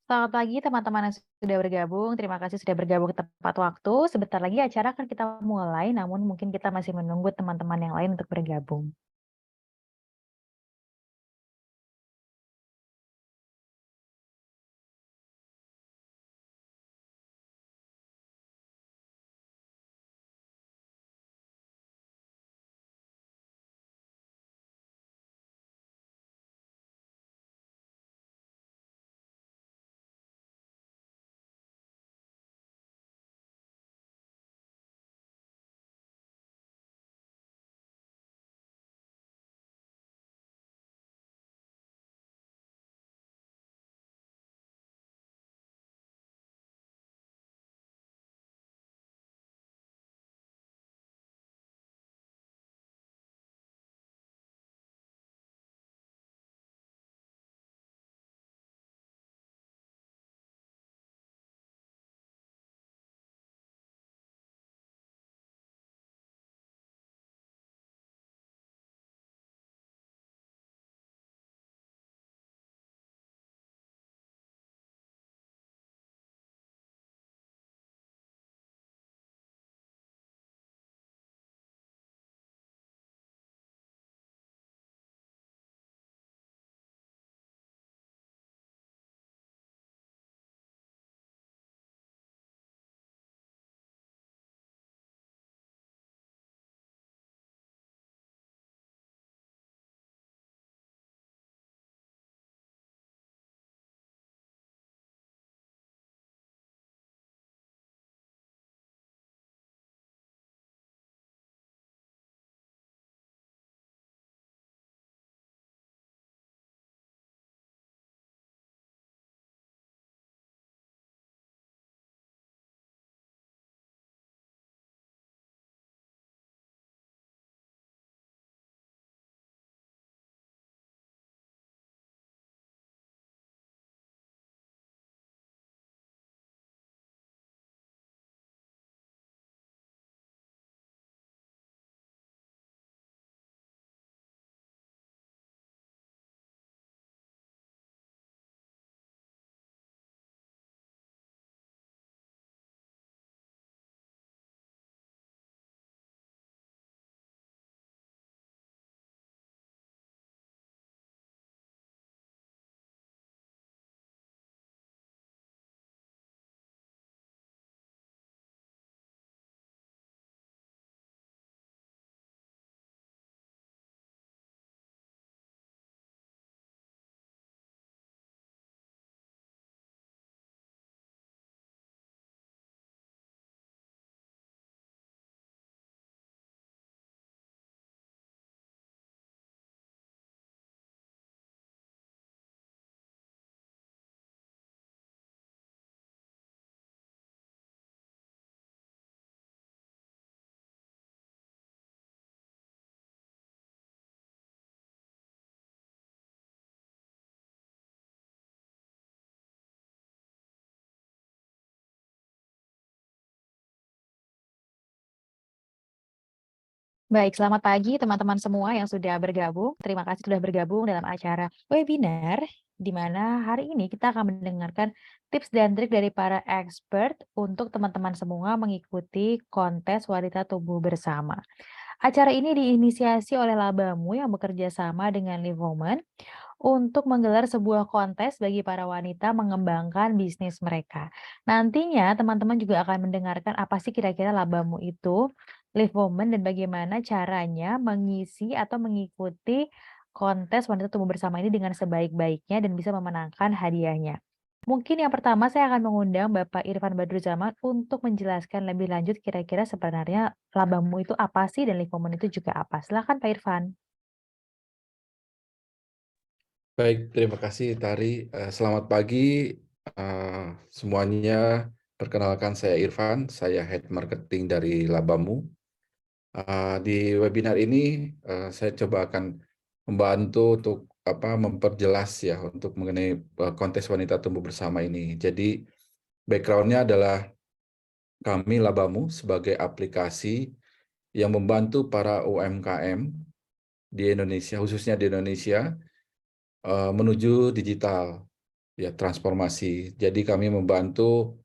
Selamat pagi teman-teman yang sudah bergabung. Terima kasih sudah bergabung tepat waktu. Sebentar lagi acara akan kita mulai, namun mungkin kita masih menunggu teman-teman yang lain untuk bergabung. Baik, selamat pagi teman-teman semua yang sudah bergabung. Terima kasih sudah bergabung dalam acara webinar, di mana hari ini kita akan mendengarkan tips dan trik dari para expert untuk teman-teman semua mengikuti kontes wanita tumbuh bersama. Acara ini diinisiasi oleh Labamu yang bekerja sama dengan Live Women untuk menggelar sebuah kontes bagi para wanita mengembangkan bisnis mereka. Nantinya teman-teman juga akan mendengarkan apa sih kira-kira Labamu itu, Live Women, dan bagaimana caranya mengisi atau mengikuti kontes wanita tumbuh bersama ini dengan sebaik-baiknya dan bisa memenangkan hadiahnya. Mungkin yang pertama saya akan mengundang Bapak Irfan Badruzzaman untuk menjelaskan lebih lanjut kira-kira sebenarnya Labamu itu apa sih dan Live Women itu juga apa. Silakan Pak Irfan. Baik, terima kasih Tari. Selamat pagi semuanya. Perkenalkan saya Irfan, saya Head Marketing dari Labamu. Di webinar ini saya coba akan membantu untuk memperjelas ya untuk mengenai kontes wanita tumbuh bersama ini. Jadi background-nya adalah kami Labamu sebagai aplikasi yang membantu para UMKM di Indonesia, khususnya di Indonesia, menuju digital. ya transformasi. Jadi kami membantu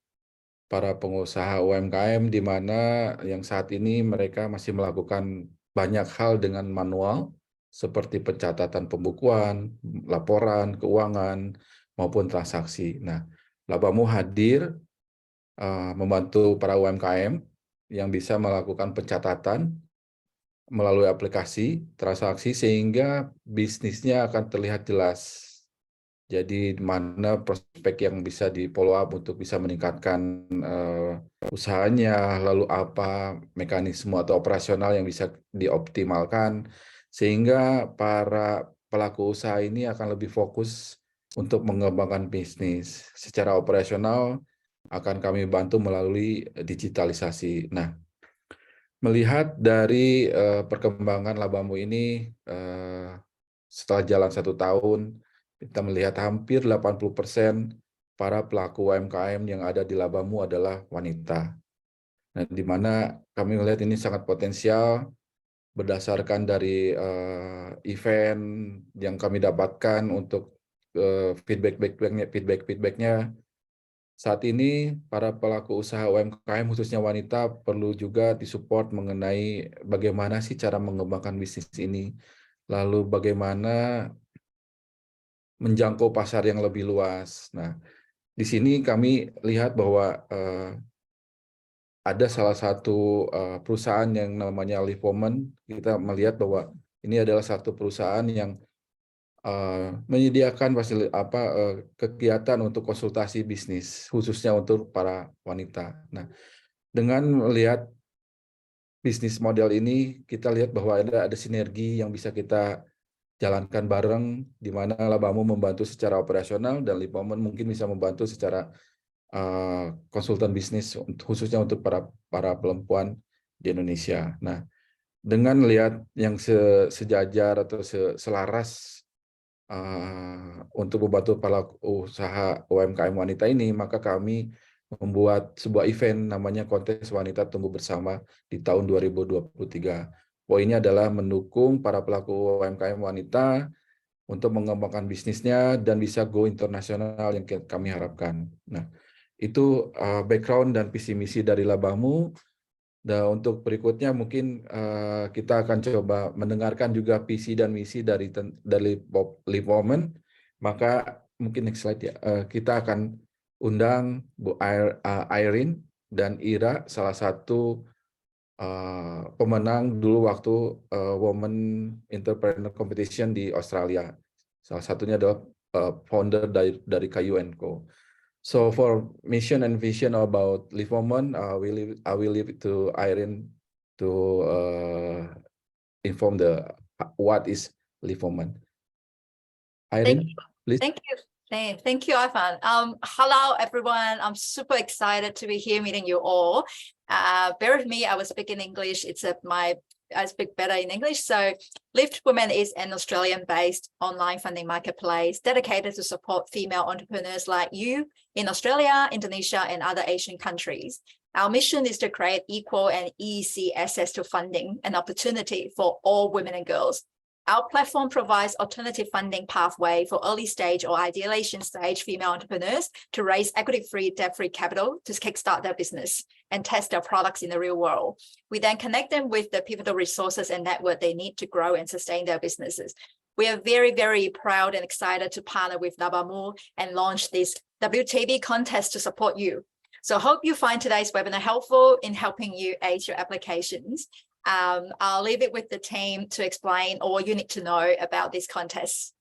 para pengusaha UMKM di mana yang saat ini mereka masih melakukan banyak hal dengan manual seperti pencatatan pembukuan, laporan keuangan maupun transaksi. Nah, Labamu hadir membantu para UMKM yang bisa melakukan pencatatan melalui aplikasi transaksi sehingga bisnisnya akan terlihat jelas. Jadi mana prospek yang bisa di follow up untuk bisa meningkatkan usahanya, lalu apa mekanisme atau operasional yang bisa dioptimalkan, sehingga para pelaku usaha ini akan lebih fokus untuk mengembangkan bisnis. Secara operasional akan kami bantu melalui digitalisasi. Nah, melihat dari perkembangan Labamu ini setelah jalan 1 tahun, kita melihat hampir 80% para pelaku UMKM yang ada di Labamu adalah wanita. Nah, di mana kami melihat ini sangat potensial berdasarkan dari event yang kami dapatkan untuk feedback-feedbacknya. Saat ini para pelaku usaha UMKM khususnya wanita perlu juga disupport mengenai bagaimana sih cara mengembangkan bisnis ini, lalu bagaimana menjangkau pasar yang lebih luas. Nah, di sini kami lihat bahwa ada salah satu perusahaan yang namanya Livewoman. Kita melihat bahwa ini adalah satu perusahaan yang menyediakan kegiatan untuk konsultasi bisnis khususnya untuk para wanita. Nah, dengan melihat bisnis model ini, kita lihat bahwa ada sinergi yang bisa kita jalankan bareng, di mana Labamu membantu secara operasional dan Lipomen mungkin bisa membantu secara konsultan bisnis khususnya untuk para perempuan di Indonesia. Nah, dengan lihat yang sejajar atau selaras untuk membantu para usaha UMKM wanita ini, maka kami membuat sebuah event namanya Kontes Wanita Tumbuh Bersama di tahun 2023. Poinnya adalah mendukung para pelaku UMKM wanita untuk mengembangkan bisnisnya dan bisa go internasional yang kami harapkan. Nah, itu background dan visi misi dari Labamu. Dan untuk berikutnya mungkin kita akan coba mendengarkan juga visi dan misi dari Lipomen. Maka mungkin next slide ya. Kita akan undang Bu Irene dan Ira, salah satu pemenang dulu waktu Women Entrepreneur Competition di Australia. Salah satunya adalah founder dari Kayu & Co. So for mission and vision about Livewoman, I will leave it to Irene to inform what is Livewoman. Thank Irene, you. please. Thank you. Thank you, Ivan. Hello, everyone. I'm super excited to be here meeting you all. Bear with me, I will speak in English. I speak better in English. So Lift Women is an Australian-based online funding marketplace dedicated to support female entrepreneurs like you in Australia, Indonesia, and other Asian countries. Our mission is to create equal and easy access to funding and opportunity for all women and girls. Our platform provides alternative funding pathway for early stage or ideation stage female entrepreneurs to raise equity-free, debt-free capital to kickstart their business and test their products in the real world. We then connect them with the pivotal resources and network they need to grow and sustain their businesses. We are very, very proud and excited to partner with Labamu and launch this WTB contest to support you. So I hope you find today's webinar helpful in helping you aid your applications. I'll leave it with the team to explain all you need to know about this contest.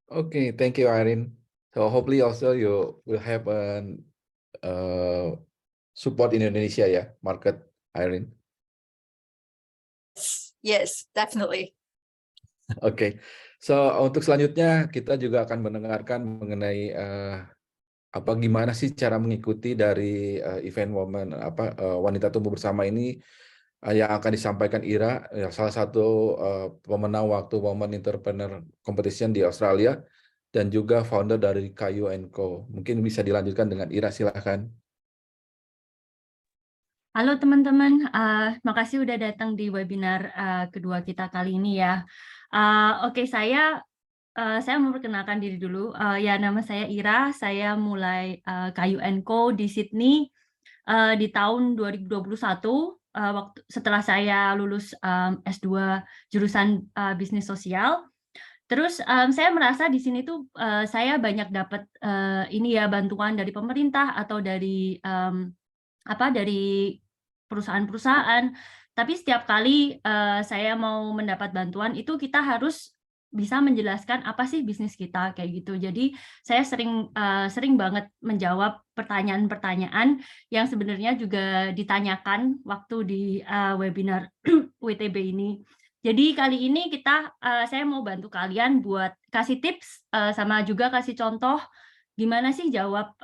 Okay, thank you, Irene. So hopefully also you will have an support in Indonesia ya, market, Irene. Yes, definitely. Oke, so untuk selanjutnya kita juga akan mendengarkan mengenai gimana sih cara mengikuti dari event Wanita Tumbuh Bersama ini yang akan disampaikan Ira, salah satu pemenang waktu Women Entrepreneur Competition di Australia dan juga founder dari Kayu & Co. Mungkin bisa dilanjutkan dengan Ira, silakan. Halo teman-teman, makasih udah datang di webinar kedua kita kali ini ya. Oke, saya Saya memperkenalkan diri dulu. Ya, nama saya Ira. Saya mulai Kayu & Co di Sydney di tahun 2021 setelah saya lulus S2 jurusan bisnis sosial. Terus saya merasa di sini tuh saya banyak dapat ini ya bantuan dari pemerintah atau dari dari perusahaan-perusahaan. Tapi setiap kali saya mau mendapat bantuan itu kita harus bisa menjelaskan apa sih bisnis kita kayak gitu. Jadi saya sering banget menjawab pertanyaan-pertanyaan yang sebenarnya juga ditanyakan waktu di webinar WTB ini. Jadi kali ini saya mau bantu kalian buat kasih tips sama juga kasih contoh gimana sih jawab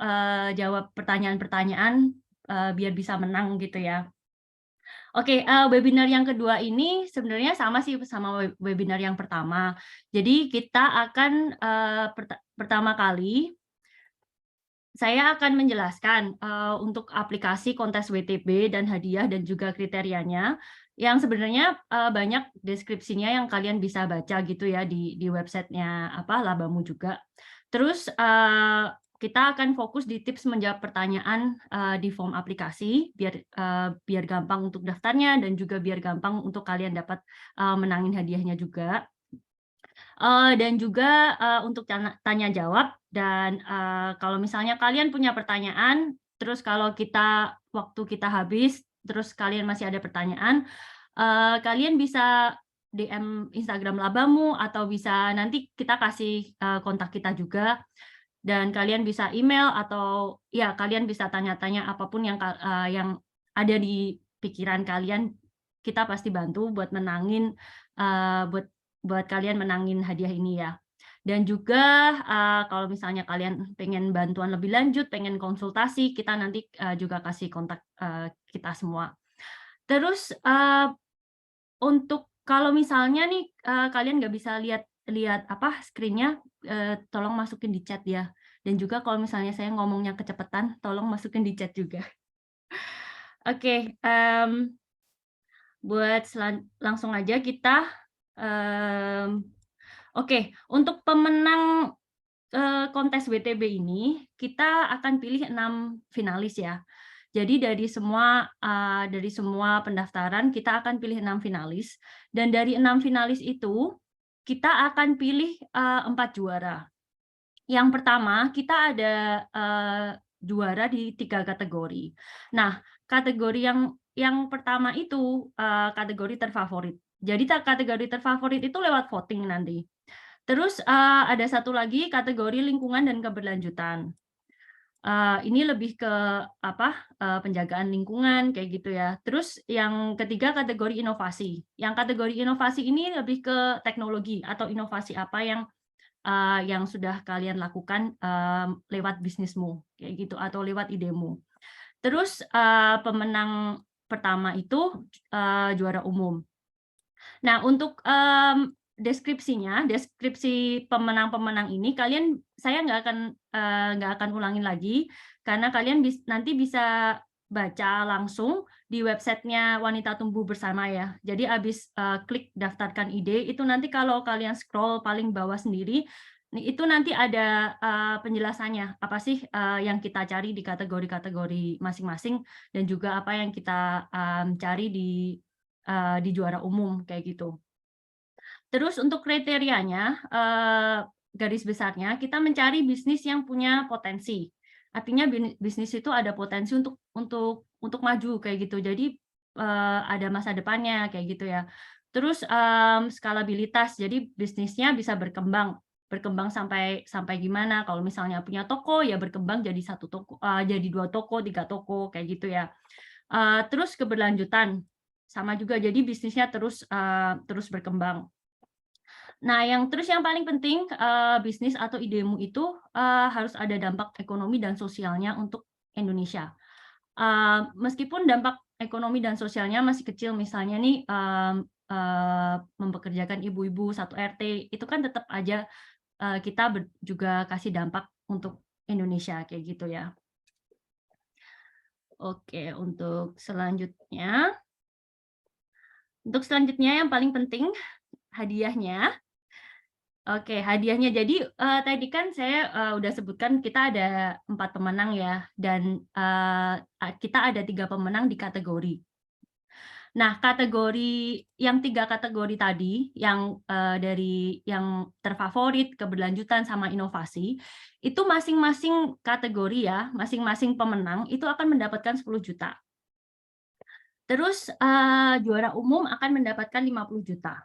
pertanyaan-pertanyaan biar bisa menang gitu ya. Oke, webinar yang kedua ini sebenarnya sama sih sama webinar yang pertama. Jadi kita akan pertama kali saya akan menjelaskan untuk aplikasi kontes WTB dan hadiah dan juga kriterianya yang sebenarnya banyak deskripsinya yang kalian bisa baca gitu ya di websitenya Labamu juga. Terus kita akan fokus di tips menjawab pertanyaan di form aplikasi biar gampang untuk daftarnya dan juga biar gampang untuk kalian dapat menangin hadiahnya juga. Dan juga untuk tanya jawab dan kalau misalnya kalian punya pertanyaan, terus kalau waktu kita habis, terus kalian masih ada pertanyaan, kalian bisa DM Instagram Labamu atau bisa nanti kita kasih kontak kita juga. Dan kalian bisa email atau ya kalian bisa tanya-tanya apapun yang ada di pikiran kalian, kita pasti bantu buat menangin buat kalian menangin hadiah ini ya. Dan juga kalau misalnya kalian pengen bantuan lebih lanjut, pengen konsultasi, kita nanti juga kasih kontak kita semua. Terus untuk kalau misalnya nih kalian nggak bisa lihat screen-nya, tolong masukin di chat ya. Dan juga kalau misalnya saya ngomongnya kecepatan, tolong masukin di chat juga. Oke, langsung aja kita. Oke, untuk pemenang kontes WTB ini, kita akan pilih 6 finalis ya. Jadi dari semua pendaftaran, kita akan pilih 6 finalis. Dan dari 6 finalis itu, kita akan pilih 4 juara. Yang pertama, kita ada juara di 3 kategori. Nah, kategori yang pertama itu kategori terfavorit. Jadi kategori terfavorit itu lewat voting nanti. Terus ada satu lagi kategori lingkungan dan keberlanjutan. Ini lebih ke penjagaan lingkungan kayak gitu ya. Terus yang ketiga kategori inovasi. Yang kategori inovasi ini lebih ke teknologi atau inovasi apa yang sudah kalian lakukan lewat bisnismu kayak gitu atau lewat idemu. Terus pemenang pertama itu juara umum. Nah, untuk deskripsi pemenang-pemenang ini saya nggak akan ulangin lagi karena kalian nanti bisa baca langsung di websitenya Wanita Tumbuh Bersama ya. Jadi habis klik daftarkan ide itu nanti kalau kalian scroll paling bawah sendiri itu nanti ada penjelasannya apa sih yang kita cari di kategori-kategori masing-masing dan juga apa yang kita cari di juara umum kayak gitu. Terus untuk kriterianya, garis besarnya kita mencari bisnis yang punya potensi. Artinya bisnis itu ada potensi untuk maju kayak gitu. Jadi ada masa depannya kayak gitu ya. Terus skalabilitas. Jadi bisnisnya bisa berkembang sampai gimana? Kalau misalnya punya toko ya berkembang jadi 1 toko, jadi 2 toko, 3 toko kayak gitu ya. Terus keberlanjutan sama juga. Jadi bisnisnya terus berkembang. Nah, yang paling penting bisnis atau idemu itu harus ada dampak ekonomi dan sosialnya untuk Indonesia. Meskipun dampak ekonomi dan sosialnya masih kecil, misalnya nih mempekerjakan ibu-ibu 1 RT, itu kan tetap aja kita juga kasih dampak untuk Indonesia kayak gitu ya. Oke, untuk selanjutnya yang paling penting hadiahnya. Oke, hadiahnya. Jadi tadi kan saya udah sebutkan kita ada 4 pemenang ya, dan kita ada 3 pemenang di kategori. Nah, yang 3 kategori tadi, yang dari yang terfavorit, keberlanjutan, sama inovasi, itu masing-masing kategori ya, masing-masing pemenang itu akan mendapatkan 10 juta. Terus juara umum akan mendapatkan 50 juta.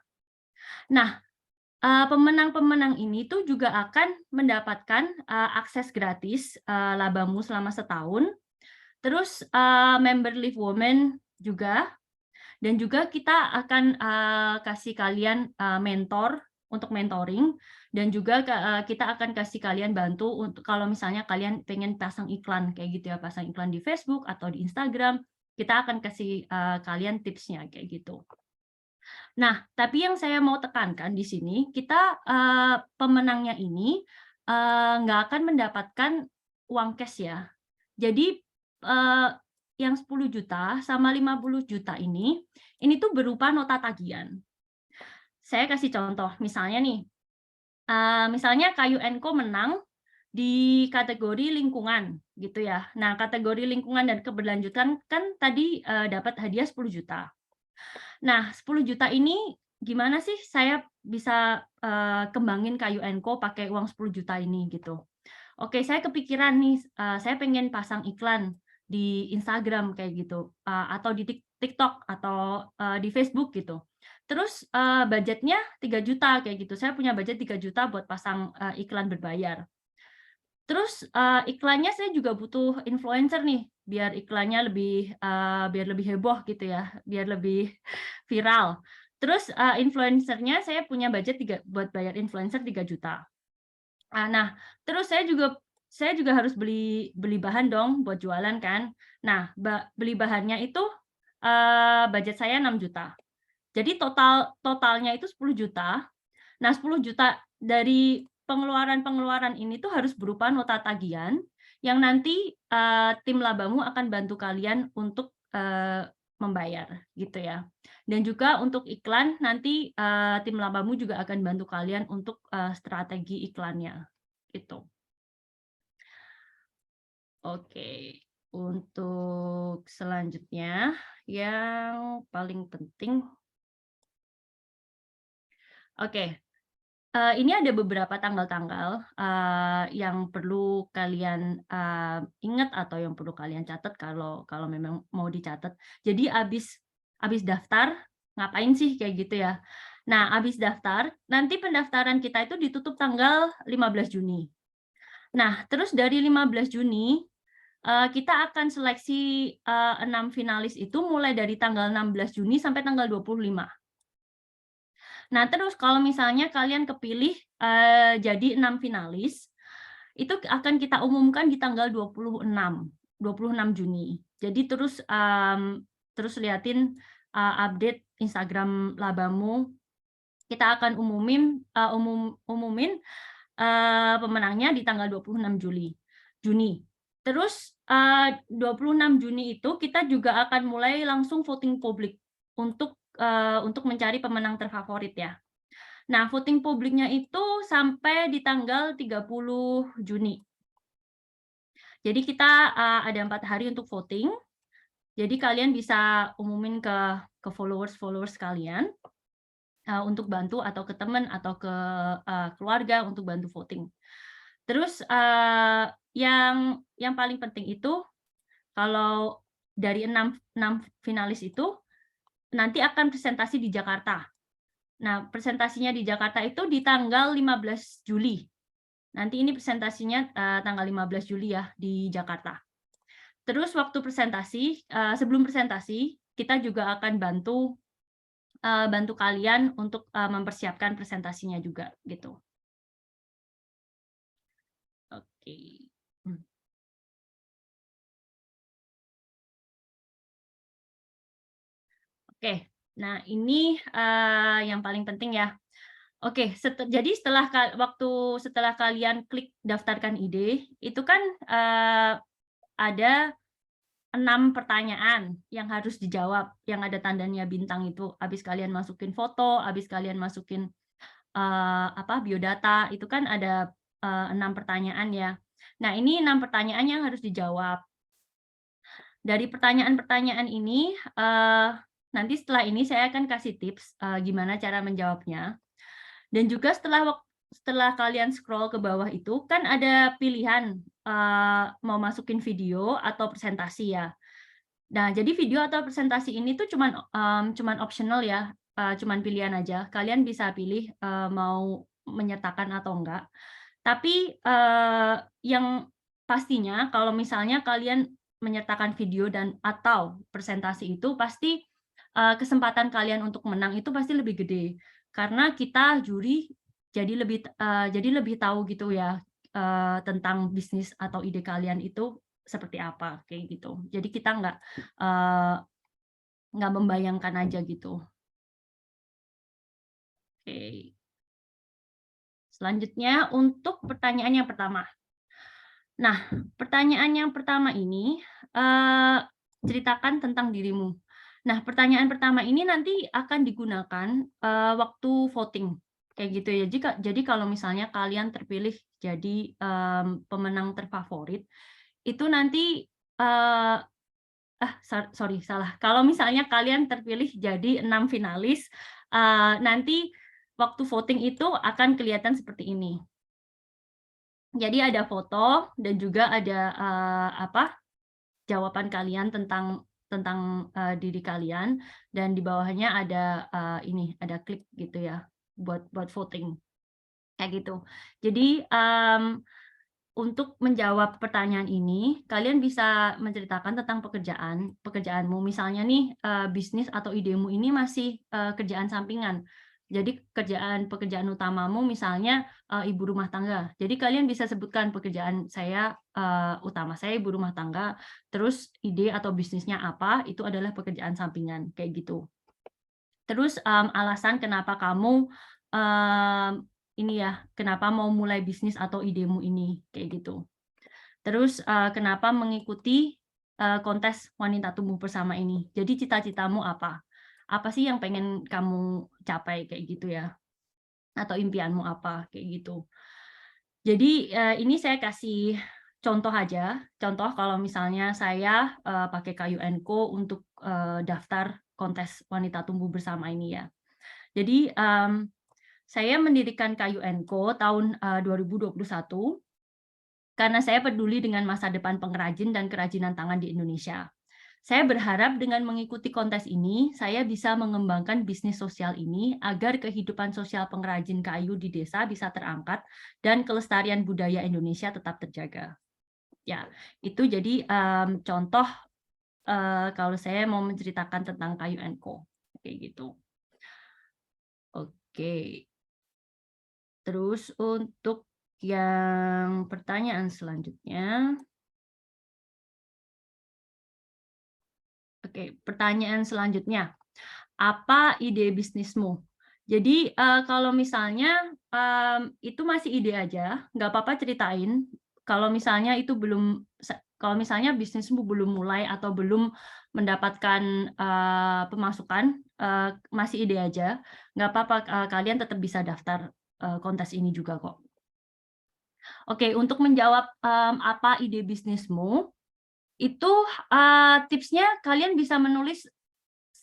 Nah, pemenang-pemenang ini tuh juga akan mendapatkan akses gratis Labamu selama setahun, terus member Live Women juga, dan juga kita akan kasih kalian mentor untuk mentoring, dan juga kita akan kasih kalian bantu untuk kalau misalnya kalian pengen pasang iklan kayak gitu ya, pasang iklan di Facebook atau di Instagram, kita akan kasih kalian tipsnya kayak gitu. Nah, tapi yang saya mau tekankan di sini, kita pemenangnya ini nggak akan mendapatkan uang cash ya. Jadi yang 10 juta sama 50 juta ini tuh berupa nota tagihan. Saya kasih contoh, misalnya nih, misalnya Kayu & Co menang di kategori lingkungan gitu ya. Nah, kategori lingkungan dan keberlanjutan kan tadi dapat hadiah 10 juta. Nah, 10 juta ini gimana sih saya bisa kembangin Kayu & Co pakai uang 10 juta ini gitu. Oke, saya kepikiran nih, saya pengen pasang iklan di Instagram kayak gitu, atau di TikTok atau di Facebook gitu. Terus budgetnya 3 juta kayak gitu. Saya punya budget 3 juta buat pasang iklan berbayar. Terus iklannya saya juga butuh influencer nih, biar iklannya biar lebih heboh gitu ya, biar lebih viral. Terus influencernya saya punya budget buat bayar influencer 3 juta. Nah, terus saya juga harus beli bahan dong buat jualan kan. Nah, beli bahannya itu budget saya 6 juta. Jadi totalnya itu 10 juta. Nah, 10 juta dari pengeluaran ini tuh harus berupa nota tagihan yang nanti tim Labamu akan bantu kalian untuk membayar gitu ya. Dan juga untuk iklan nanti tim Labamu juga akan bantu kalian untuk strategi iklannya gitu. Oke, untuk selanjutnya yang paling penting. Oke. Ini ada beberapa tanggal-tanggal yang perlu kalian ingat atau yang perlu kalian catat kalau memang mau dicatat. Jadi habis daftar ngapain sih kayak gitu ya. Nah, habis daftar, nanti pendaftaran kita itu ditutup tanggal 15 Juni. Nah, terus dari 15 Juni kita akan seleksi 6 finalis itu mulai dari tanggal 16 Juni sampai tanggal 25. Nah, terus kalau misalnya kalian kepilih jadi 6 finalis, itu akan kita umumkan di tanggal 26 Juni. Jadi terus liatin update Instagram Labamu. Kita akan umumin pemenangnya di tanggal 26 Juni. Terus 26 Juni itu kita juga akan mulai langsung voting publik untuk mencari pemenang terfavorit ya. Nah, voting publiknya itu sampai di tanggal 30 Juni. Jadi kita ada 4 hari untuk voting. Jadi kalian bisa umumin ke followers kalian untuk bantu, atau ke teman atau ke keluarga untuk bantu voting. Terus yang paling penting itu kalau dari 6 finalis itu nanti akan presentasi di Jakarta. Nah, presentasinya di Jakarta itu di tanggal 15 Juli. Nanti ini presentasinya tanggal 15 Juli ya di Jakarta. Terus waktu presentasi, sebelum presentasi, kita juga akan bantu kalian untuk mempersiapkan presentasinya juga gitu. Oke. Oke, nah ini yang paling penting ya. Oke, jadi setelah kalian klik daftarkan ide, itu kan ada 6 pertanyaan yang harus dijawab, yang ada tandanya bintang itu. Habis kalian masukin foto, habis kalian masukin biodata, itu kan ada 6 pertanyaan ya. Nah, ini 6 pertanyaan yang harus dijawab. Dari pertanyaan-pertanyaan ini, nanti setelah ini saya akan kasih tips gimana cara menjawabnya. Dan juga setelah kalian scroll ke bawah itu, kan ada pilihan mau masukin video atau presentasi ya. Nah, jadi video atau presentasi ini tuh cuman optional ya, cuman pilihan aja. Kalian bisa pilih mau menyertakan atau enggak. Tapi yang pastinya kalau misalnya kalian menyertakan video dan atau presentasi itu pasti kesempatan kalian untuk menang itu pasti lebih gede. Karena kita juri jadi lebih tahu gitu ya tentang bisnis atau ide kalian itu seperti apa kayak gitu. Jadi kita nggak membayangkan aja gitu. Oke. Selanjutnya untuk pertanyaan yang pertama. Nah, pertanyaan yang pertama ini ceritakan tentang dirimu. Nah, pertanyaan pertama ini nanti akan digunakan waktu voting kayak gitu ya. Jadi kalau misalnya kalian terpilih jadi pemenang terfavorit, itu nanti sorry salah. Kalau misalnya kalian terpilih jadi 6 finalis, nanti waktu voting itu akan kelihatan seperti ini. Jadi ada foto dan juga ada jawaban kalian tentang diri kalian, dan di bawahnya ada ada klik gitu ya buat voting kayak gitu. Jadi untuk menjawab pertanyaan ini, kalian bisa menceritakan tentang pekerjaanmu. Misalnya nih, bisnis atau idemu ini masih kerjaan sampingan. Jadi pekerjaan utamamu misalnya ibu rumah tangga. Jadi kalian bisa sebutkan pekerjaan saya utama saya ibu rumah tangga, terus ide atau bisnisnya apa, itu adalah pekerjaan sampingan kayak gitu. Terus alasan kenapa kamu kenapa mau mulai bisnis atau idemu ini kayak gitu. Terus kenapa mengikuti kontes wanita tumbuh bersama ini. Jadi cita-citamu apa? Apa sih yang pengen kamu capai kayak gitu ya? Atau impianmu apa kayak gitu. Jadi ini saya kasih contoh aja. Contoh kalau misalnya saya pakai Kayu & Co untuk daftar kontes wanita tumbuh bersama ini ya. Jadi saya mendirikan Kayu & Co tahun 2021 karena saya peduli dengan masa depan pengrajin dan kerajinan tangan di Indonesia. Saya berharap dengan mengikuti kontes ini, saya bisa mengembangkan bisnis sosial ini agar kehidupan sosial pengrajin kayu di desa bisa terangkat dan kelestarian budaya Indonesia tetap terjaga. Ya, itu jadi contoh kalau saya mau menceritakan tentang Kayu & Co. Kayak gitu. Oke. Terus untuk yang pertanyaan selanjutnya. Oke, pertanyaan selanjutnya. Apa ide bisnismu? Jadi kalau misalnya itu masih ide aja, nggak apa-apa ceritain. Kalau misalnya kalau misalnya bisnismu belum mulai atau belum mendapatkan pemasukan, masih ide aja, nggak apa-apa, kalian tetap bisa daftar kontes ini juga kok. Oke, untuk menjawab apa ide bisnismu, itu tipsnya kalian bisa menulis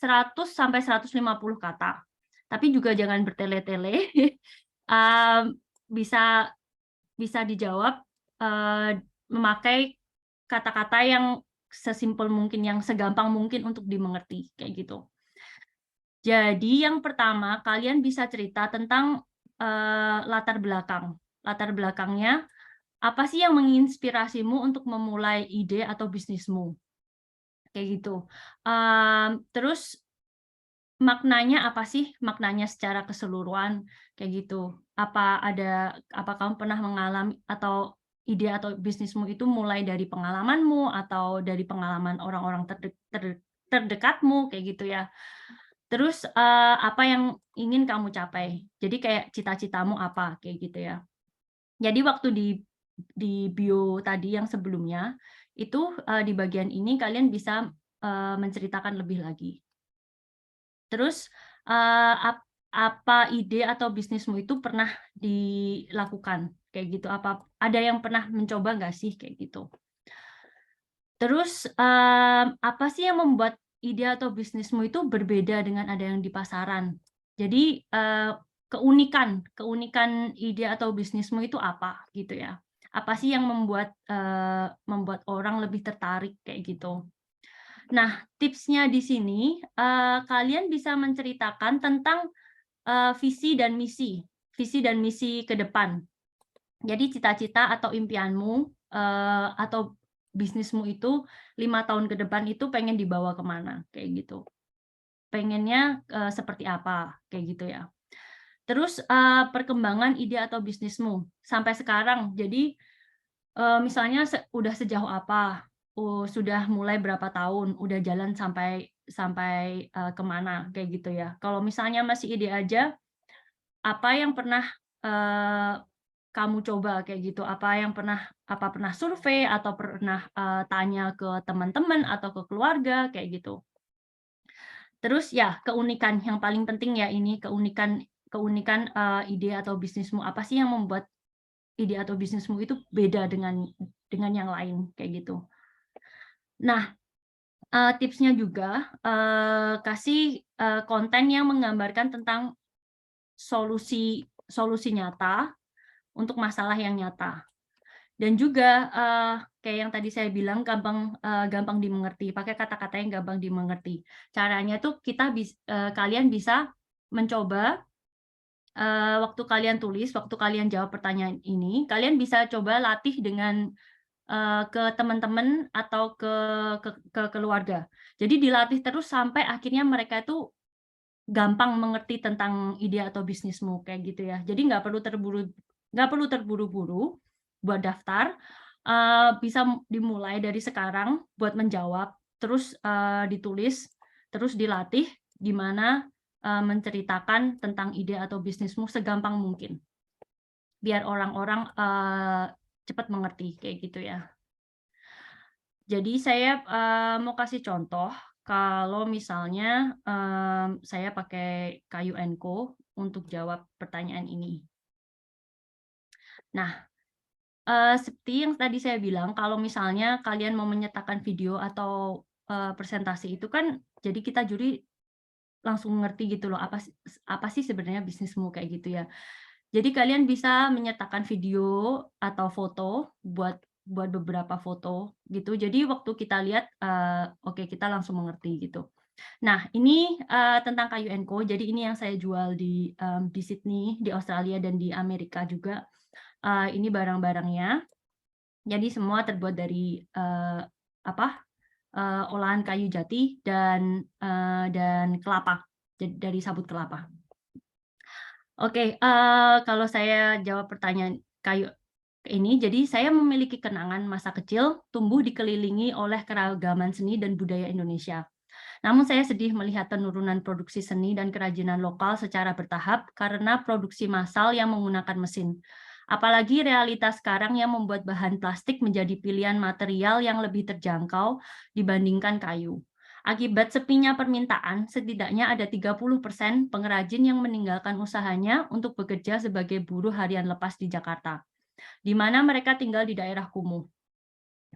100 sampai 150 kata. Tapi juga jangan bertele-tele. Bisa dijawab memakai kata-kata yang sesimpel mungkin, yang segampang mungkin untuk dimengerti kayak gitu. Jadi yang pertama, kalian bisa cerita tentang latar belakang. Latar belakangnya, apa sih yang menginspirasimu untuk memulai ide atau bisnismu? Kayak gitu. Terus maknanya apa sih? Maknanya secara keseluruhan kayak gitu. Apa kamu pernah mengalami atau ide atau bisnismu itu mulai dari pengalamanmu atau dari pengalaman orang-orang terdekatmu kayak gitu ya. Terus apa yang ingin kamu capai? Jadi kayak cita-citamu apa kayak gitu ya. Jadi waktu di bio tadi yang sebelumnya itu di bagian ini kalian bisa menceritakan lebih lagi. Terus apa ide atau bisnismu itu pernah dilakukan kayak gitu, apa ada yang pernah mencoba nggak sih kayak gitu. Terus apa sih yang membuat ide atau bisnismu itu berbeda dengan ada yang di pasaran. Jadi keunikan ide atau bisnismu itu apa gitu ya, apa sih yang membuat orang lebih tertarik kayak gitu. Nah, tipsnya di sini kalian bisa menceritakan tentang visi dan misi ke depan. Jadi cita-cita atau impianmu atau bisnismu itu 5 tahun ke depan itu pengen dibawa kemana kayak gitu. Pengennya seperti apa kayak gitu ya. Terus perkembangan ide atau bisnismu sampai sekarang. Jadi misalnya udah sejauh apa, sudah mulai berapa tahun, udah jalan sampai kemana kayak gitu ya. Kalau misalnya masih ide aja, apa yang pernah kamu coba kayak gitu, apa pernah survei atau pernah tanya ke teman-teman atau ke keluarga kayak gitu. Terus ya keunikan yang paling penting ya ini keunikan ide atau bisnismu, apa sih yang membuat ide atau bisnismu itu beda dengan yang lain kayak gitu. Nah, tipsnya juga kasih konten yang menggambarkan tentang solusi nyata untuk masalah yang nyata. Dan juga kayak yang tadi saya bilang gampang dimengerti, pakai kata-kata yang gampang dimengerti. Caranya tuh kalian bisa mencoba waktu kalian tulis, waktu kalian jawab pertanyaan ini, kalian bisa coba latih dengan ke teman-teman atau ke keluarga. Jadi dilatih terus sampai akhirnya mereka itu gampang mengerti tentang ide atau bisnismu kayak gitu ya. Jadi nggak perlu terburu-buru buat daftar. Bisa dimulai dari sekarang buat menjawab, terus ditulis, terus dilatih gimana menceritakan tentang ide atau bisnismu segampang mungkin. Biar orang-orang cepat mengerti kayak gitu ya. Jadi saya mau kasih contoh kalau misalnya saya pakai Kayu & Co untuk jawab pertanyaan ini. Nah, seperti yang tadi saya bilang, kalau misalnya kalian mau menyertakan video atau presentasi itu kan, jadi kita juri langsung ngerti gitu loh, apa sih sebenarnya bisnismu kayak gitu ya. Jadi kalian bisa menyertakan video atau foto buat beberapa foto gitu. Jadi waktu kita lihat, oke kita langsung mengerti gitu. Nah ini tentang Kayu & Co. Jadi ini yang saya jual di Sydney, di Australia dan di Amerika juga. Ini barang-barangnya. Jadi semua terbuat dari olahan kayu jati dan kelapa, dari sabut kelapa. Oke, kalau saya jawab pertanyaan Kayu ini, jadi saya memiliki kenangan masa kecil tumbuh dikelilingi oleh keragaman seni dan budaya Indonesia. Namun saya sedih melihat penurunan produksi seni dan kerajinan lokal secara bertahap karena produksi massal yang menggunakan mesin. Apalagi realitas sekarang yang membuat bahan plastik menjadi pilihan material yang lebih terjangkau dibandingkan kayu. Akibat sepinya permintaan, setidaknya ada 30% pengrajin yang meninggalkan usahanya untuk bekerja sebagai buruh harian lepas di Jakarta, di mana mereka tinggal di daerah kumuh.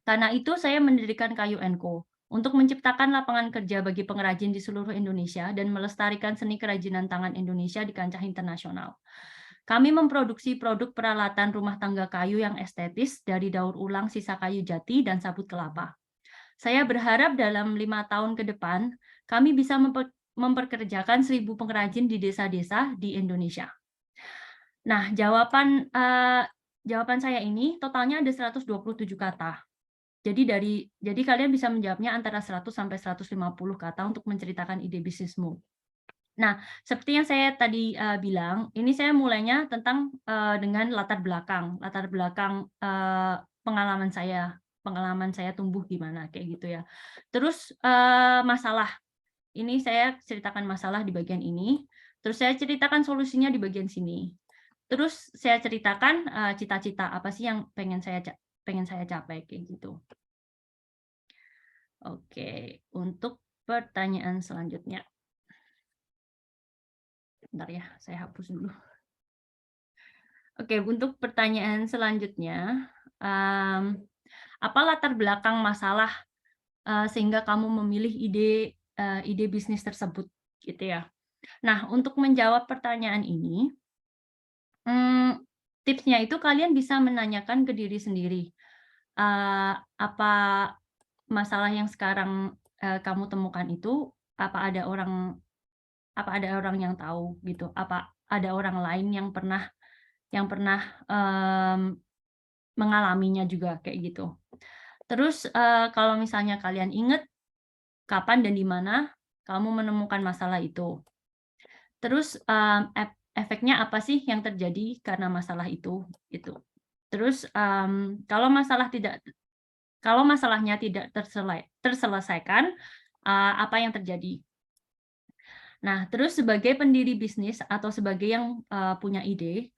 Karena itu, saya mendirikan Kayu & Co. untuk menciptakan lapangan kerja bagi pengrajin di seluruh Indonesia dan melestarikan seni kerajinan tangan Indonesia di kancah internasional. Kami memproduksi produk peralatan rumah tangga kayu yang estetis dari daur ulang sisa kayu jati dan sabut kelapa. Saya berharap dalam 5 tahun ke depan, kami bisa memperkerjakan 1.000 pengrajin di desa-desa di Indonesia. Nah, jawaban saya ini totalnya ada 127 kata. Jadi kalian bisa menjawabnya antara 100 sampai 150 kata untuk menceritakan ide bisnismu. Nah, seperti yang saya tadi bilang, ini saya mulainya dengan latar belakang pengalaman saya tumbuh gimana kayak gitu ya. Terus masalah, ini saya ceritakan masalah di bagian ini, terus saya ceritakan solusinya di bagian sini. Terus saya ceritakan cita-cita apa sih yang pengen saya capai kayak gitu. Oke, untuk pertanyaan selanjutnya. Bentar ya, saya hapus dulu. Oke, untuk pertanyaan selanjutnya, apa latar belakang masalah sehingga kamu memilih ide bisnis tersebut, gitu ya. Nah, untuk menjawab pertanyaan ini, tipsnya itu kalian bisa menanyakan ke diri sendiri, apa masalah yang sekarang kamu temukan itu, apa ada orang yang tahu gitu, apa ada orang lain yang pernah mengalaminya juga kayak gitu. Terus kalau misalnya kalian ingat kapan dan di mana kamu menemukan masalah itu. Terus efeknya apa sih yang terjadi karena masalah itu gitu. Terus kalau masalahnya tidak terselesaikan, apa yang terjadi? Nah, terus sebagai pendiri bisnis atau sebagai yang punya ide,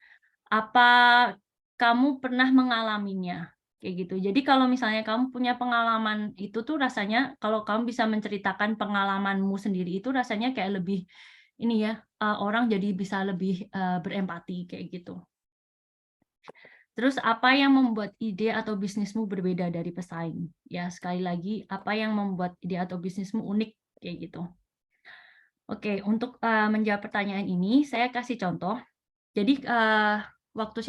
apa kamu pernah mengalaminya? Kayak gitu. Jadi kalau misalnya kamu punya pengalaman itu tuh rasanya, kalau kamu bisa menceritakan pengalamanmu sendiri itu rasanya kayak lebih, ini ya, orang jadi bisa lebih berempati kayak gitu. Terus apa yang membuat ide atau bisnismu berbeda dari pesaing? Ya, sekali lagi, apa yang membuat ide atau bisnismu unik kayak gitu. Oke, untuk menjawab pertanyaan ini, saya kasih contoh. Jadi waktu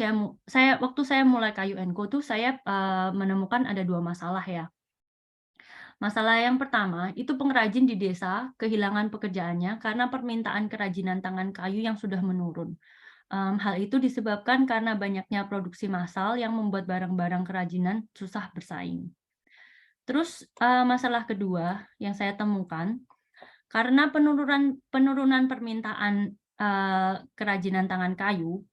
saya mulai Kayu & Co tuh saya menemukan ada 2 masalah ya. Masalah yang pertama itu pengrajin di desa kehilangan pekerjaannya karena permintaan kerajinan tangan kayu yang sudah menurun. Hal itu disebabkan karena banyaknya produksi massal yang membuat barang-barang kerajinan susah bersaing. Terus masalah kedua yang saya temukan, karena penurunan permintaan kerajinan tangan kayu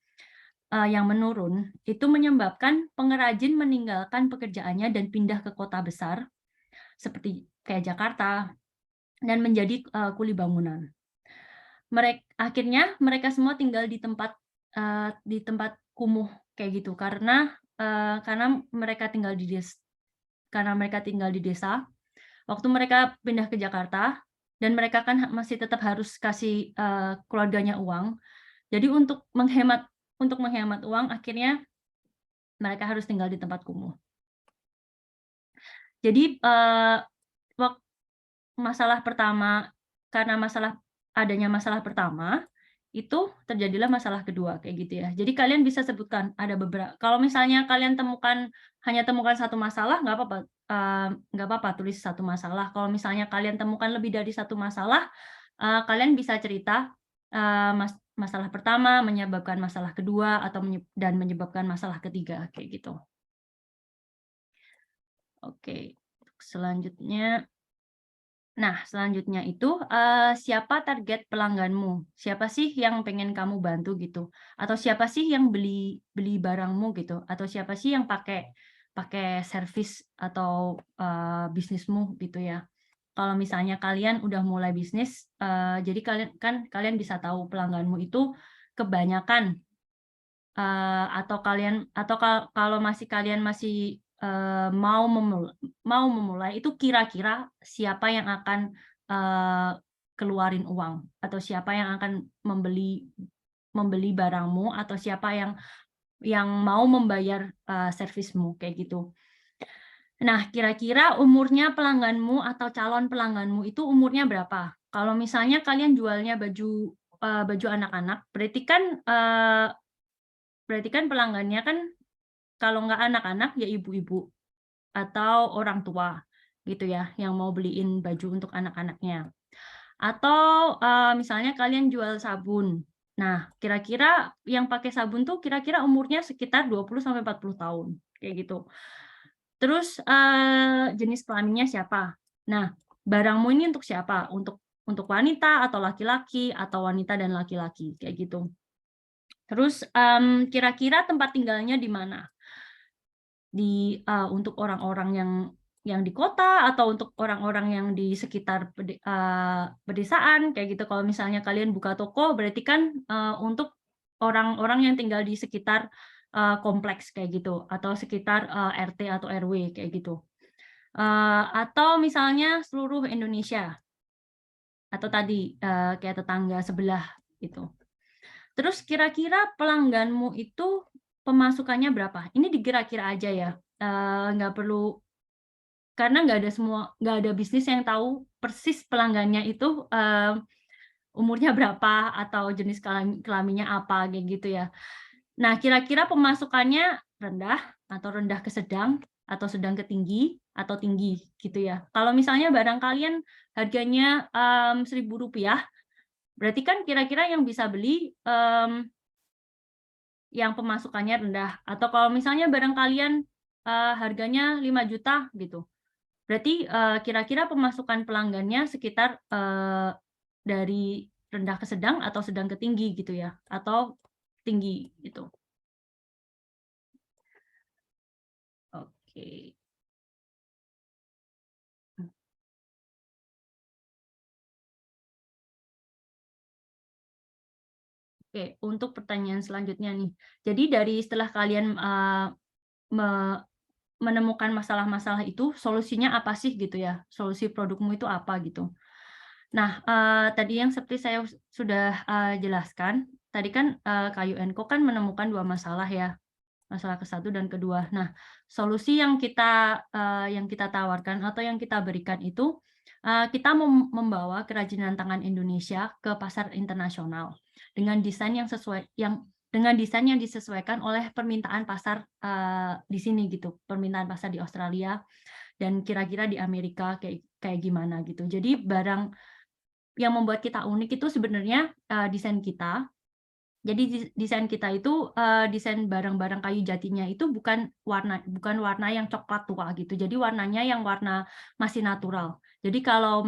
yang menurun, itu menyebabkan pengrajin meninggalkan pekerjaannya dan pindah ke kota besar, seperti kayak Jakarta, dan menjadi kuli bangunan. Akhirnya mereka semua tinggal di tempat kumuh kayak gitu, karena mereka tinggal di desa. Waktu mereka pindah ke Jakarta, dan mereka kan masih tetap harus kasih keluarganya uang. Jadi untuk menghemat uang, akhirnya mereka harus tinggal di tempat kumuh. Jadi masalah pertama, karena adanya masalah pertama, itu terjadilah masalah kedua kayak gitu ya. Jadi kalian bisa sebutkan ada beberapa. Kalau misalnya kalian hanya temukan satu masalah, nggak apa-apa tulis satu masalah. Kalau misalnya kalian temukan lebih dari satu masalah, kalian bisa cerita masalah pertama menyebabkan masalah kedua dan menyebabkan masalah ketiga kayak gitu. Oke, selanjutnya. Nah, selanjutnya itu siapa target pelangganmu? Siapa sih yang pengen kamu bantu gitu? Atau siapa sih yang beli barangmu gitu? Atau siapa sih yang pakai servis atau bisnismu gitu ya? Kalau misalnya kalian udah mulai bisnis, jadi kalian bisa tahu pelangganmu itu kebanyakan atau kalau kalian masih mau memulai itu kira-kira siapa yang akan keluarin uang atau siapa yang akan membeli barangmu atau siapa yang mau membayar servismu kayak gitu. Nah, kira-kira umurnya pelangganmu atau calon pelangganmu itu umurnya berapa? Kalau misalnya kalian jualnya baju anak-anak, berarti kan pelanggannya kan kalau nggak anak-anak ya ibu-ibu atau orang tua gitu ya yang mau beliin baju untuk anak-anaknya. Atau misalnya kalian jual sabun. Nah, kira-kira yang pakai sabun tuh kira-kira umurnya sekitar 20-40 tahun kayak gitu. Terus jenis kelaminnya siapa? Nah, barangmu ini untuk siapa? Untuk wanita atau laki-laki atau wanita dan laki-laki kayak gitu. Terus kira-kira tempat tinggalnya di mana? Untuk orang-orang yang di kota atau untuk orang-orang yang di sekitar pedesaan kayak gitu. Kalau misalnya kalian buka toko, berarti kan untuk orang-orang yang tinggal di sekitar kompleks kayak gitu atau sekitar RT atau RW kayak gitu. Atau misalnya seluruh Indonesia atau tadi kayak tetangga sebelah gitu. Terus kira-kira pelangganmu itu pemasukannya berapa? Ini dikira-kira aja ya, nggak perlu, karena nggak ada bisnis yang tahu persis pelanggannya itu umurnya berapa atau jenis kelaminnya apa kayak gitu ya. Nah, kira-kira pemasukannya rendah atau rendah ke sedang atau sedang ke tinggi atau tinggi gitu ya. Kalau misalnya barang kalian harganya Rp1.000, berarti kan kira-kira yang bisa beli yang pemasukannya rendah. Atau kalau misalnya barang kalian harganya 5 juta gitu, berarti kira-kira pemasukan pelanggannya sekitar dari rendah ke sedang atau sedang ke tinggi gitu ya, atau tinggi gitu. Oke. Oke, untuk pertanyaan selanjutnya nih. Jadi dari setelah kalian menemukan masalah-masalah itu, solusinya apa sih gitu ya? Solusi produkmu itu apa gitu? Nah, tadi yang seperti saya sudah jelaskan, tadi kan Kayu & Co kan menemukan 2 masalah ya, masalah ke-1 dan ke-2. Nah, solusi yang kita tawarkan atau yang kita berikan itu, kita membawa kerajinan tangan Indonesia ke pasar internasional dengan desain yang disesuaikan oleh permintaan pasar di sini gitu, permintaan pasar di Australia dan kira-kira di Amerika kayak gimana gitu. Jadi barang yang membuat kita unik itu sebenarnya desain kita. Jadi desain kita itu desain barang-barang kayu jatinya itu bukan warna yang coklat tua gitu. Jadi warnanya yang warna masih natural. Jadi kalau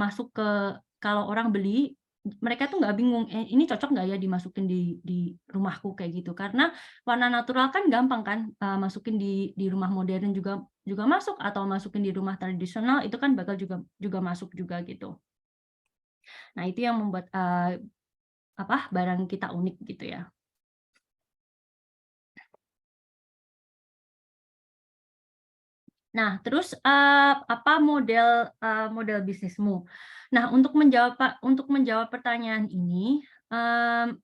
orang beli, mereka tuh nggak bingung, ini cocok nggak ya dimasukin di rumahku kayak gitu. Karena warna natural kan gampang kan, masukin di rumah modern juga masuk, atau masukin di rumah tradisional itu kan bakal juga masuk juga gitu. Nah, itu yang membuat barang kita unik gitu ya. Nah, terus apa model bisnismu? Nah, untuk menjawab pertanyaan ini,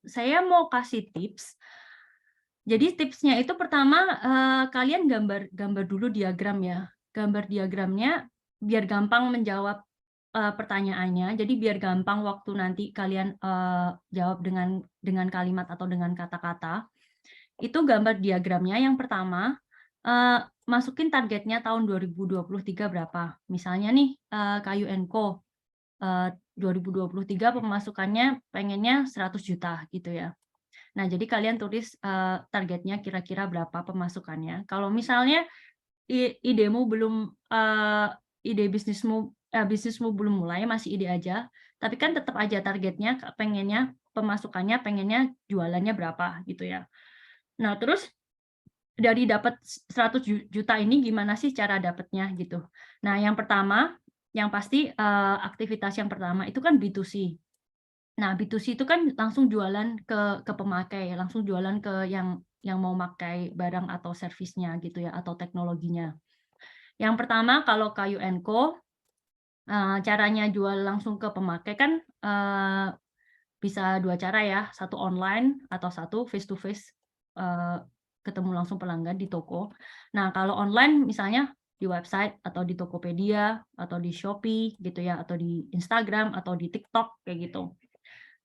saya mau kasih tips. Jadi tipsnya itu pertama, kalian gambar dulu diagram ya. Gambar diagramnya biar gampang menjawab pertanyaannya. Jadi biar gampang waktu nanti kalian jawab dengan kalimat atau dengan kata-kata. Itu gambar diagramnya yang pertama, masukin targetnya tahun 2023 berapa. Misalnya nih Kayu & Co 2023 pemasukannya pengennya 100 juta gitu ya. Nah, jadi kalian tulis targetnya kira-kira berapa pemasukannya. Kalau misalnya idemu belum ide bisnismu belum mulai, masih ide aja, tapi kan tetap aja targetnya pengennya pemasukannya pengennya jualannya berapa gitu ya. Nah, terus dari dapat 100 juta ini gimana sih cara dapatnya gitu. Nah, yang pertama, yang pasti aktivitas yang pertama itu kan B2C. Nah, B2C itu kan langsung jualan ke pemakai, langsung jualan ke yang mau pakai barang atau servisnya gitu ya, atau teknologinya. Yang pertama, kalau Kayu & Co, caranya jual langsung ke pemakai kan bisa 2 cara ya, satu online atau satu face to face, ketemu langsung pelanggan di toko. Nah, kalau online misalnya di website atau di Tokopedia atau di Shopee gitu ya, atau di Instagram atau di TikTok kayak gitu.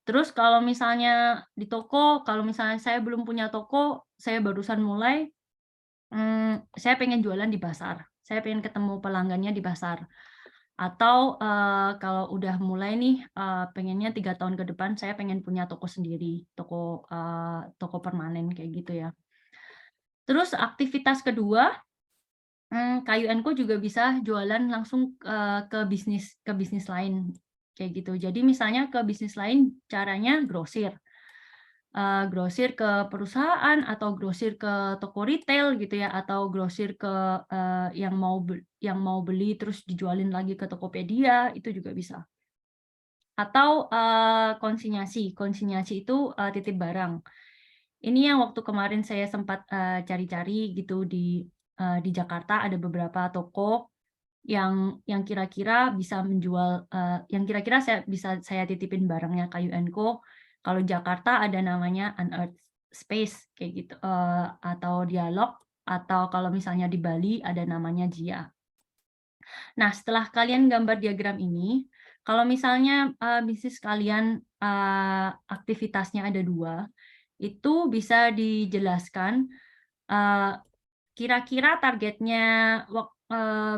Terus kalau misalnya di toko, kalau misalnya saya belum punya toko, saya barusan mulai, saya pengen jualan di pasar. Saya pengen ketemu pelanggannya di pasar. Atau kalau udah mulai nih, pengennya 3 tahun ke depan saya pengen punya toko sendiri, toko permanen kayak gitu ya. Terus aktivitas kedua, Kayu & Co juga bisa jualan langsung ke bisnis lain kayak gitu. Jadi misalnya ke bisnis lain caranya grosir. Grosir ke perusahaan atau grosir ke toko retail gitu ya, atau grosir ke yang mau beli terus dijualin lagi ke Tokopedia, itu juga bisa. Atau konsinyasi. Konsinyasi itu titip barang. Ini yang waktu kemarin saya sempat cari-cari gitu di Jakarta, ada beberapa toko yang kira-kira bisa menjual, yang kira-kira saya titipin barangnya Kayu & Co Kalau Jakarta ada namanya Unearthed Space kayak gitu, atau Dialog, atau kalau misalnya di Bali ada namanya JIA. Nah, setelah kalian gambar diagram ini, kalau misalnya bisnis kalian aktivitasnya ada 2, itu bisa dijelaskan kira-kira targetnya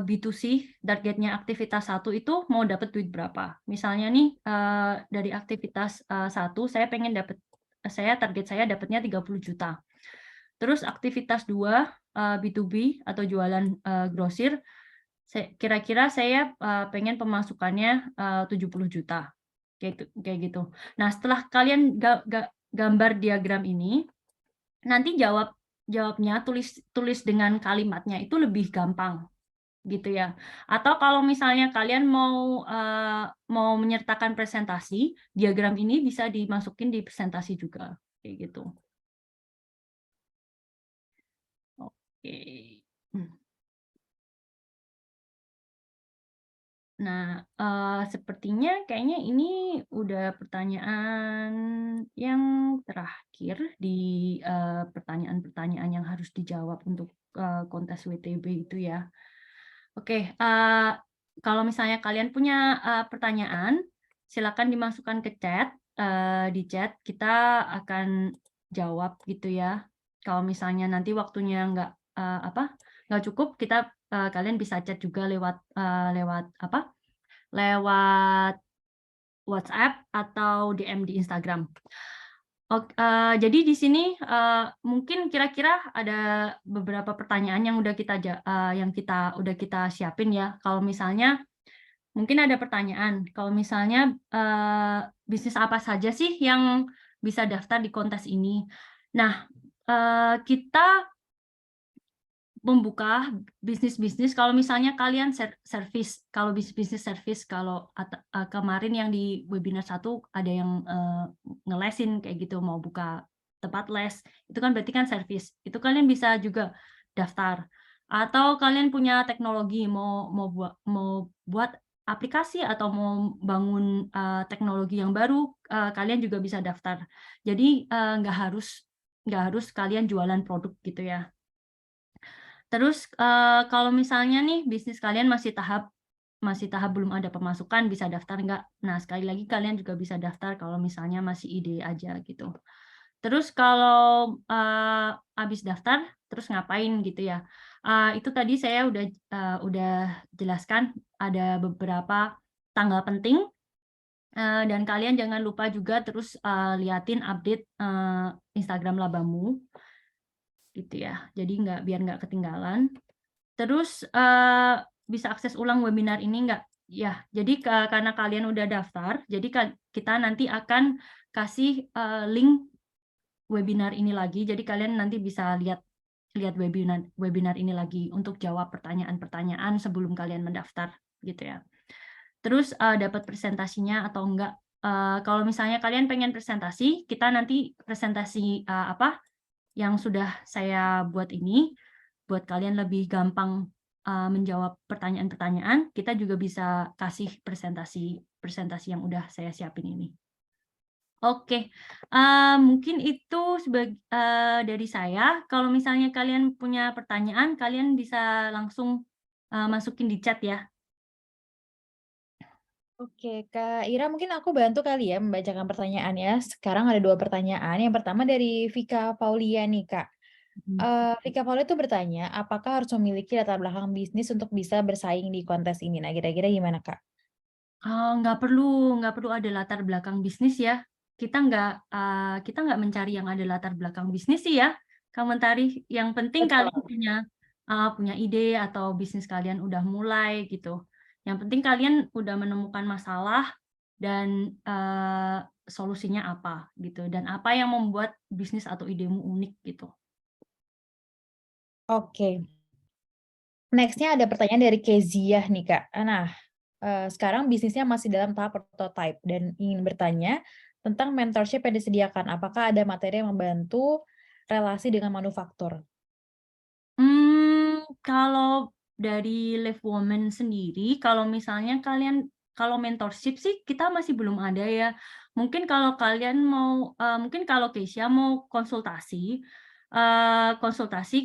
B2C, targetnya aktivitas 1 itu mau dapat duit berapa. Misalnya nih dari aktivitas 1 target saya dapatnya 30 juta. Terus aktivitas 2 B2B atau jualan grosir, kira-kira saya pengen pemasukannya 70 juta. Kayak gitu. Nah, setelah kalian gambar diagram ini, nanti jawabnya tulis dengan kalimatnya itu lebih gampang gitu ya. Atau kalau misalnya kalian mau menyertakan presentasi, diagram ini bisa dimasukin di presentasi juga kayak gitu. Oke. Nah, sepertinya kayaknya ini udah pertanyaan yang terakhir di pertanyaan-pertanyaan yang harus dijawab untuk kontes WTB itu ya. Oke, kalau misalnya kalian punya pertanyaan, silakan dimasukkan ke chat. Di chat kita akan jawab gitu ya. Kalau misalnya nanti waktunya nggak cukup, kalian bisa chat juga lewat WhatsApp atau DM di Instagram. Jadi di sini mungkin kira-kira ada beberapa pertanyaan yang udah kita siapin ya. Kalau misalnya mungkin ada pertanyaan, kalau misalnya bisnis apa saja sih yang bisa daftar di kontes ini. Nah, kita membuka bisnis-bisnis kalau misalnya kalian service, kalau bisnis service, kalau kemarin yang di webinar 1 ada yang ngelesin kayak gitu, mau buka tempat les, itu kan berarti kan service, itu kalian bisa juga daftar. Atau kalian punya teknologi, mau buat aplikasi atau mau bangun teknologi yang baru, kalian juga bisa daftar. Jadi nggak harus kalian jualan produk gitu ya. Terus kalau misalnya nih bisnis kalian masih tahap belum ada pemasukan, bisa daftar nggak? Nah, sekali lagi kalian juga bisa daftar kalau misalnya masih ide aja gitu. Terus kalau habis daftar, terus ngapain gitu ya? Itu tadi saya udah jelaskan ada beberapa tanggal penting, dan kalian jangan lupa juga terus liatin update Instagram Labamu. Gitu ya, jadi biar nggak ketinggalan. Terus bisa akses ulang webinar ini nggak? Ya, jadi karena kalian udah daftar, jadi kita nanti akan kasih link webinar ini lagi. Jadi kalian nanti bisa lihat webinar ini lagi untuk jawab pertanyaan-pertanyaan sebelum kalian mendaftar, gitu ya. Terus dapat presentasinya atau enggak? Kalau misalnya kalian pengen presentasi, kita nanti presentasi yang sudah saya buat ini, buat kalian lebih gampang menjawab pertanyaan-pertanyaan, kita juga bisa kasih presentasi yang udah saya siapin ini. Oke, mungkin itu dari saya. Kalau misalnya kalian punya pertanyaan, kalian bisa langsung masukin di chat ya. Oke, Kak Ira, mungkin aku bantu kali ya membacakan pertanyaannya. Sekarang ada 2 pertanyaan. Yang pertama dari Vika Paulia nih, Kak. Vika Paulia itu bertanya, apakah harus memiliki latar belakang bisnis untuk bisa bersaing di kontes ini? Nah, kira-kira gimana, Kak? Nggak perlu ada latar belakang bisnis ya. Kita nggak mencari yang ada latar belakang bisnis sih ya, Kak Mentari. Yang penting Betul. kalian punya ide atau bisnis kalian udah mulai gitu. Yang penting kalian udah menemukan masalah dan solusinya apa gitu, dan apa yang membuat bisnis atau idemu unik gitu. Oke. Next-nya ada pertanyaan dari Keziah nih, Kak. Nah, sekarang bisnisnya masih dalam tahap prototype dan ingin bertanya tentang mentorship yang disediakan. Apakah ada materi yang membantu relasi dengan manufaktur? Kalau dari Live Woman sendiri, kalau misalnya kalau mentorship sih kita masih belum ada ya. Mungkin kalau kalian mau, mungkin kalau Keisha mau konsultasi,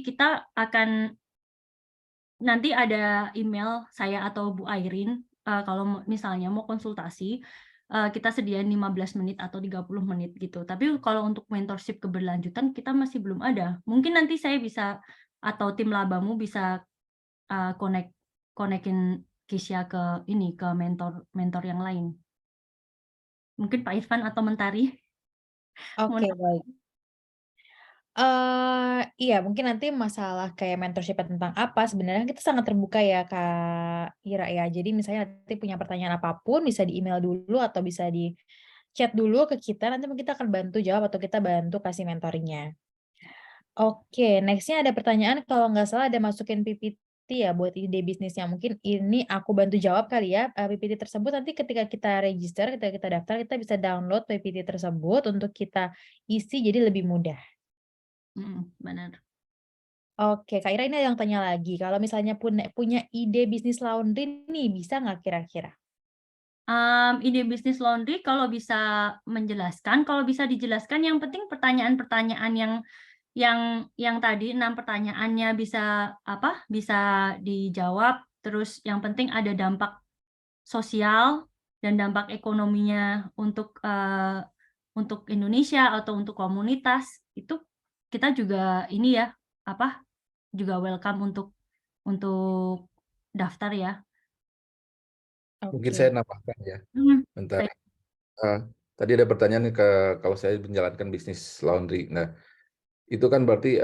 kita akan nanti ada email saya atau Bu Airin, kalau misalnya mau konsultasi, kita sediain 15 menit atau 30 menit gitu. Tapi kalau untuk mentorship keberlanjutan kita masih belum ada. Mungkin nanti saya bisa atau tim Labamu bisa, konekin Keisha ke ini, ke mentor yang lain. Mungkin Pak Irfan atau Mentari mau Oke, baik. Iya, mungkin nanti masalah kayak mentorship tentang apa, sebenarnya kita sangat terbuka ya, Kak Ira, ya. Jadi misalnya nanti punya pertanyaan apapun bisa di-email dulu atau bisa di-chat dulu ke kita, nanti kita akan bantu jawab atau kita bantu kasih mentoring-nya. Oke, next-nya ada pertanyaan kalau nggak salah ada masukin PPT ya buat ide bisnisnya. Mungkin ini aku bantu jawab kali ya, PPT tersebut nanti ketika kita register, ketika kita daftar, kita bisa download PPT tersebut untuk kita isi jadi lebih mudah. benar. Oke, Kak Ira ini ada yang tanya lagi, kalau misalnya punya ide bisnis laundry nih, bisa nggak kira-kira? Ide bisnis laundry kalau bisa menjelaskan, kalau bisa dijelaskan yang penting pertanyaan-pertanyaan yang tadi 6 pertanyaannya bisa bisa dijawab, terus yang penting ada dampak sosial dan dampak ekonominya untuk Indonesia atau untuk komunitas, itu kita juga ini ya, juga welcome untuk daftar ya. Mungkin Oke. saya nambahkan ya, bentar. Baik. Tadi ada pertanyaan kalau saya menjalankan bisnis laundry. Nah, itu kan berarti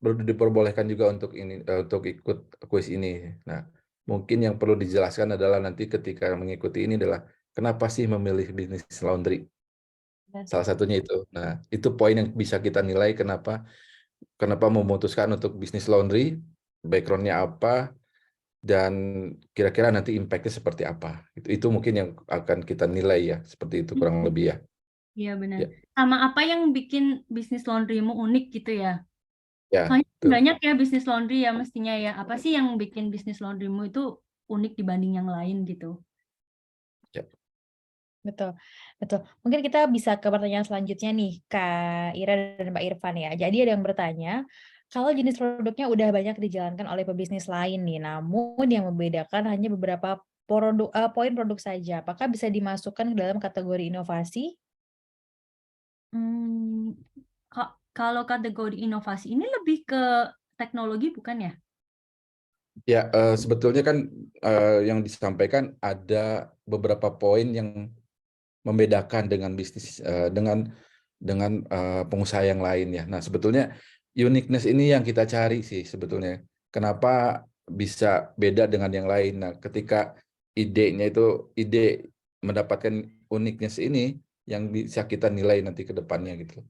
diperbolehkan juga untuk untuk ikut kuis ini. Nah, mungkin yang perlu dijelaskan adalah nanti ketika mengikuti ini adalah kenapa sih memilih bisnis laundry? Salah satunya itu. Nah, itu poin yang bisa kita nilai kenapa memutuskan untuk bisnis laundry, background-nya apa, dan kira-kira nanti impact-nya seperti apa. Itu mungkin yang akan kita nilai ya, seperti itu kurang lebih ya. Iya benar. Ya, Sama apa yang bikin bisnis laundrymu unik gitu ya? ya, Soalnya tuh. banyak ya bisnis laundry ya mestinya ya. Apa sih yang bikin bisnis laundrymu itu unik dibanding yang lain gitu? Ya. Betul, betul. Mungkin kita bisa ke pertanyaan selanjutnya nih, Kak Ira dan Pak Irfan ya. Jadi ada yang bertanya, kalau jenis produknya udah banyak dijalankan oleh pebisnis lain nih, namun yang membedakan hanya beberapa poin produk saja, apakah bisa dimasukkan ke dalam kategori inovasi? Hmm, kalau kategori inovasi ini lebih ke teknologi bukan ya? Ya, sebetulnya kan yang disampaikan ada beberapa poin yang membedakan dengan bisnis dengan pengusaha yang lain ya. Nah, sebetulnya uniqueness ini yang kita cari sih sebetulnya. Kenapa bisa beda dengan yang lain? Nah, ketika ide mendapatkan uniqueness ini yang bisa kita nilai nanti ke depannya gitu.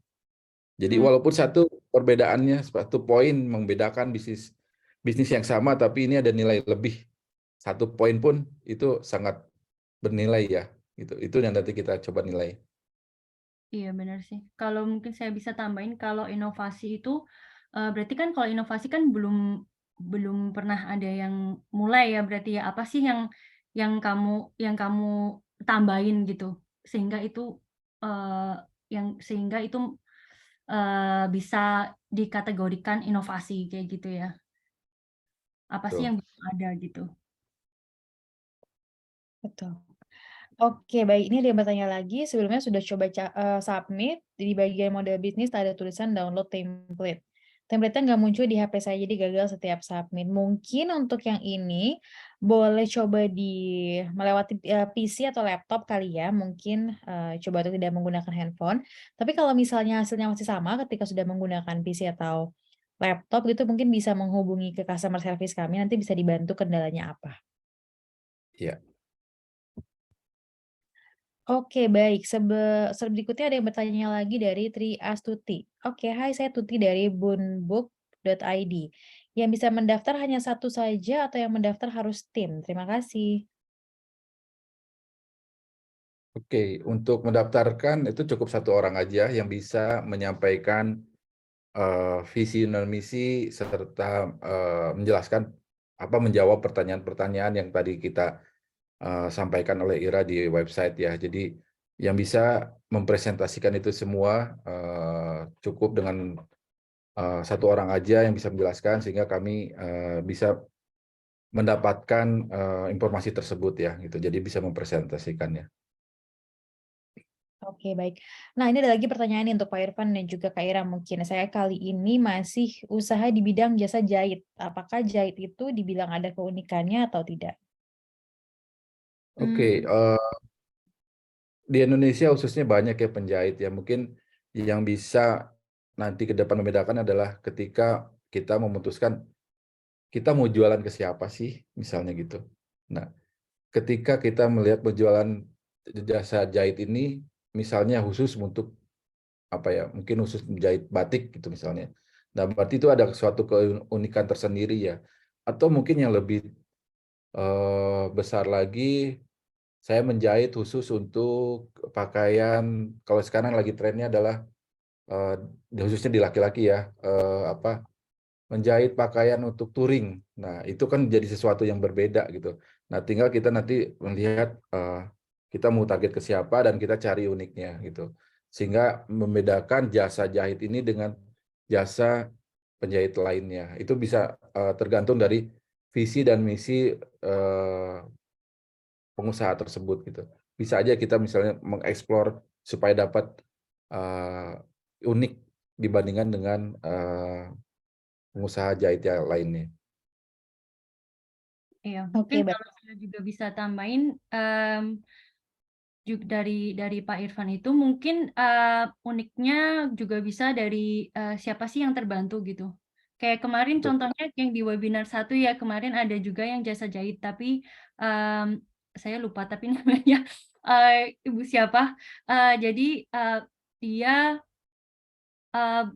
Jadi walaupun satu perbedaannya, satu poin membedakan bisnis yang sama, tapi ini ada nilai lebih. Satu poin pun itu sangat bernilai ya. Itu yang nanti kita coba nilai. Iya benar sih. Kalau mungkin saya bisa tambahin kalau inovasi itu berarti kan kalau inovasi kan belum pernah ada yang mulai ya berarti ya apa sih yang kamu tambahin gitu sehingga itu bisa dikategorikan inovasi kayak gitu ya. Apa sih Betul. yang belum ada gitu. Betul. Oke, baik. Ini ada yang bertanya lagi. Sebelumnya sudah coba submit di bagian model bisnis ada tulisan download template. Template-nya nggak muncul di HP saya, jadi gagal setiap submit. Mungkin untuk yang ini boleh coba melewati PC atau laptop kali ya. Mungkin coba untuk tidak menggunakan handphone. Tapi kalau misalnya hasilnya masih sama ketika sudah menggunakan PC atau laptop gitu, mungkin bisa menghubungi ke customer service kami. Nanti bisa dibantu kendalanya apa. Ya. Oke, baik. Berikutnya ada yang bertanya lagi dari Tri Astuti. Oke, hai, saya Tuti dari bunbook.id. Yang bisa mendaftar hanya satu saja atau yang mendaftar harus tim? Terima kasih. Oke, untuk mendaftarkan itu cukup satu orang aja yang bisa menyampaikan visi dan misi serta menjelaskan menjawab pertanyaan-pertanyaan yang tadi kita sampaikan oleh Ira di website ya. Jadi yang bisa mempresentasikan itu semua, cukup dengan satu orang aja yang bisa menjelaskan sehingga kami bisa mendapatkan informasi tersebut ya gitu. Jadi bisa mempresentasikannya. Oke, baik. Nah, ini ada lagi pertanyaan nih untuk Pak Irfan dan juga Kak Ira mungkin. Saya kali ini masih usaha di bidang jasa jahit. Apakah jahit itu dibilang ada keunikannya atau tidak? Oke, di Indonesia khususnya banyak ya penjahit ya. Mungkin yang bisa nanti ke depan membedakan adalah ketika kita memutuskan kita mau jualan ke siapa sih, misalnya gitu. Nah, ketika kita melihat penjualan jasa jahit ini, misalnya khusus untuk apa ya, mungkin khusus menjahit batik gitu misalnya. Nah, berarti itu ada suatu keunikan tersendiri ya. Atau mungkin yang lebih besar lagi, saya menjahit khusus untuk pakaian, kalau sekarang lagi trennya adalah khususnya di laki-laki ya, menjahit pakaian untuk touring. Nah, itu kan jadi sesuatu yang berbeda gitu. Nah, tinggal kita nanti melihat kita mau target ke siapa dan kita cari uniknya gitu. Sehingga membedakan jasa jahit ini dengan jasa penjahit lainnya. Itu bisa tergantung dari visi dan misi pengusaha tersebut gitu. Bisa aja kita misalnya mengeksplor supaya dapat unik dibandingkan dengan pengusaha jahit yang lainnya. Iya, Oke, mungkin baik. kalau saya juga bisa tambahin dari Pak Irfan itu mungkin uniknya juga bisa dari siapa sih yang terbantu gitu. Kayak kemarin Betul. contohnya yang di webinar 1 ya, kemarin ada juga yang jasa jahit tapi saya lupa tapi namanya ibu siapa. Jadi dia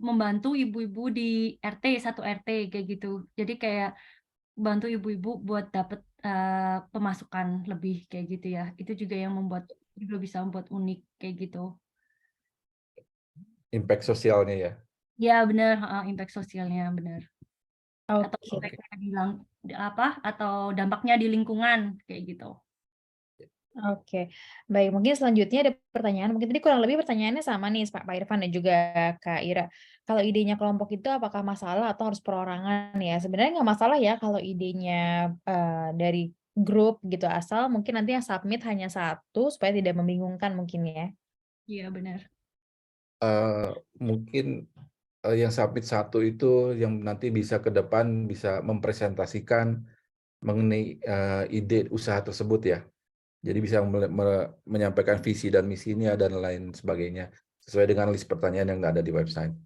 membantu ibu-ibu di RT, satu RT kayak gitu. Jadi kayak bantu ibu-ibu buat dapat pemasukan lebih kayak gitu ya. Itu juga yang juga bisa membuat unik kayak gitu. Impact sosialnya ya. Ya benar, impact sosialnya benar. Atau Oke. Oke. impactnya atau dampaknya di lingkungan kayak gitu. Oke, baik. Mungkin selanjutnya ada pertanyaan, mungkin tadi kurang lebih pertanyaannya sama nih Pak Irfan dan juga Kak Ira. Kalau idenya kelompok itu apakah masalah atau harus perorangan ya? Sebenarnya nggak masalah ya kalau idenya dari grup gitu, asal mungkin nanti yang submit hanya satu supaya tidak membingungkan mungkin ya. Iya benar. Mungkin yang submit satu itu yang nanti bisa ke depan bisa mempresentasikan mengenai ide usaha tersebut ya. Jadi bisa menyampaikan visi dan misinya dan lain sebagainya sesuai dengan list pertanyaan yang ada di website.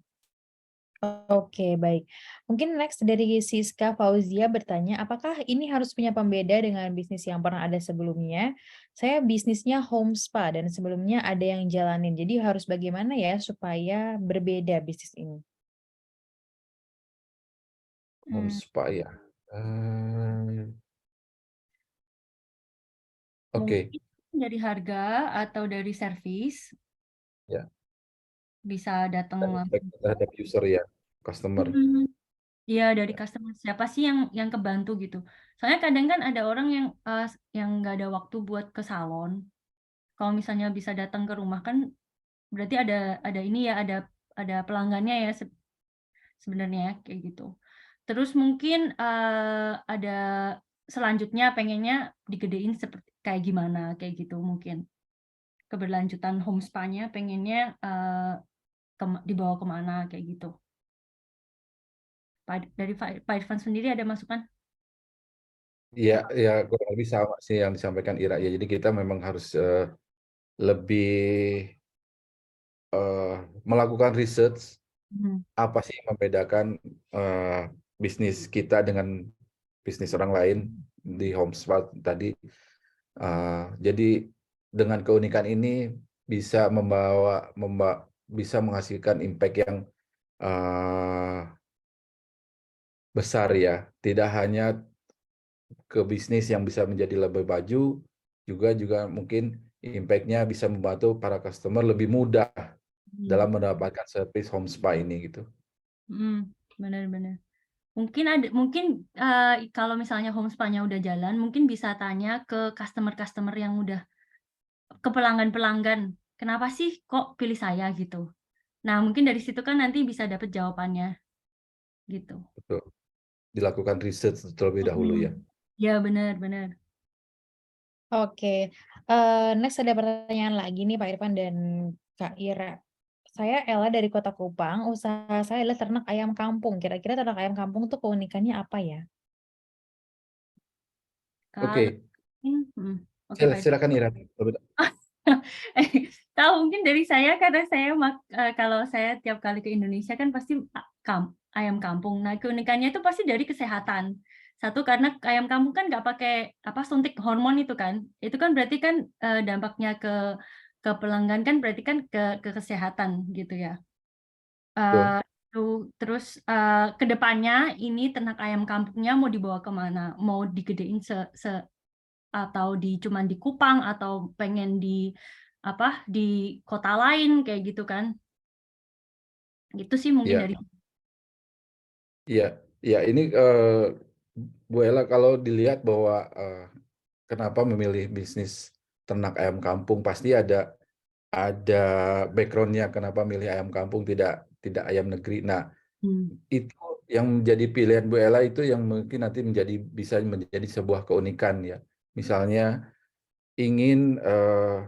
Oke, baik. Mungkin next dari Siska Fauzia bertanya, apakah ini harus punya pembeda dengan bisnis yang pernah ada sebelumnya? Saya bisnisnya home spa dan sebelumnya ada yang jalanin. Jadi harus bagaimana ya supaya berbeda bisnis ini? Home Hmm, spa ya. Oke. Mungkin dari harga atau dari servis Ya. bisa datang Impact langsung. terhadap user ya, customer. Iya dari customer siapa sih yang kebantu gitu. Soalnya kadang kan ada orang yang nggak ada waktu buat ke salon. Kalau misalnya bisa datang ke rumah kan berarti ada ini ya ada pelanggannya ya sebenarnya ya, kayak gitu. Terus mungkin ada selanjutnya pengennya digedein seperti kayak gimana kayak gitu mungkin. Keberlanjutan home spa-nya pengennya dibawa kemana kayak gitu. Dari Pak Irfan sendiri ada masukan? Iya, ya kurang lebih sama sih yang disampaikan Ira ya. Jadi kita memang harus lebih melakukan research apa sih yang membedakan bisnis kita dengan bisnis orang lain di home spa tadi. Jadi dengan keunikan ini bisa bisa menghasilkan impact yang besar ya. Tidak hanya ke bisnis yang bisa menjadi lebih maju, juga mungkin impact-nya bisa membantu para customer lebih mudah dalam mendapatkan service home spa ini gitu. Benar-benar. Mungkin kalau misalnya home spa-nya udah jalan, mungkin bisa tanya ke customer-customer yang udah ke pelanggan-pelanggan kenapa sih kok pilih saya gitu. Nah, mungkin dari situ kan nanti bisa dapat jawabannya gitu. Betul. Dilakukan riset terlebih dahulu ya. Ya, benar. Oke, next ada pertanyaan lagi nih Pak Irfan dan Kak Ira. Saya Ella dari Kota Kupang, usaha saya adalah ternak ayam kampung. Kira-kira ternak ayam kampung tuh keunikannya apa ya? Kalau Oke, oke Pak Irfan. silakan Ira. Tahu mungkin dari saya karena saya kalau saya tiap kali ke Indonesia kan pasti ayam kampung. Nah, keunikannya itu pasti dari kesehatan. Satu karena ayam kampung kan nggak pakai suntik hormon itu kan. Itu kan berarti kan dampaknya ke pelanggan kan berarti kan ke kesehatan gitu ya. Betul. Terus ke depannya ini ternak ayam kampungnya mau dibawa kemana? Mau digedein atau cuman di Kupang atau pengen di kota lain kayak gitu kan. Gitu sih mungkin Iya, dari iya, ini Bu Ella kalau dilihat bahwa kenapa memilih bisnis ternak ayam kampung, pasti ada background-nya kenapa milih ayam kampung tidak ayam negeri. Nah, itu yang menjadi pilihan Bu Ella itu yang mungkin nanti bisa menjadi sebuah keunikan ya. Misalnya ingin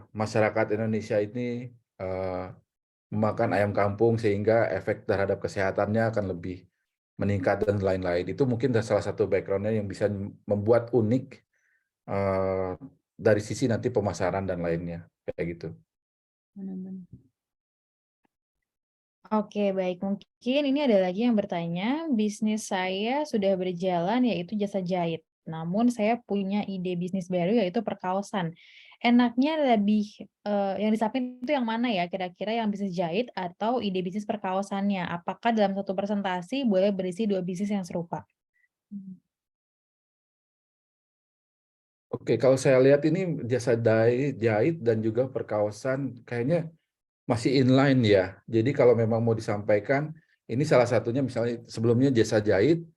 masyarakat Indonesia ini memakan ayam kampung sehingga efek terhadap kesehatannya akan lebih meningkat dan lain-lain. Itu mungkin salah satu background-nya yang bisa membuat unik dari sisi nanti pemasaran dan lainnya kayak gitu. benar-benar. Oke, baik. Mungkin ini ada lagi yang bertanya, bisnis saya sudah berjalan yaitu jasa jahit. Namun saya punya ide bisnis baru yaitu perkaosan. Enaknya lebih yang disampaikan itu yang mana ya? Kira-kira yang bisnis jahit atau ide bisnis perkaosannya? Apakah dalam satu presentasi boleh berisi dua bisnis yang serupa? Oke, kalau saya lihat ini jasa jahit dan juga perkaosan kayaknya masih inline ya. Jadi kalau memang mau disampaikan, ini salah satunya misalnya sebelumnya jasa jahit,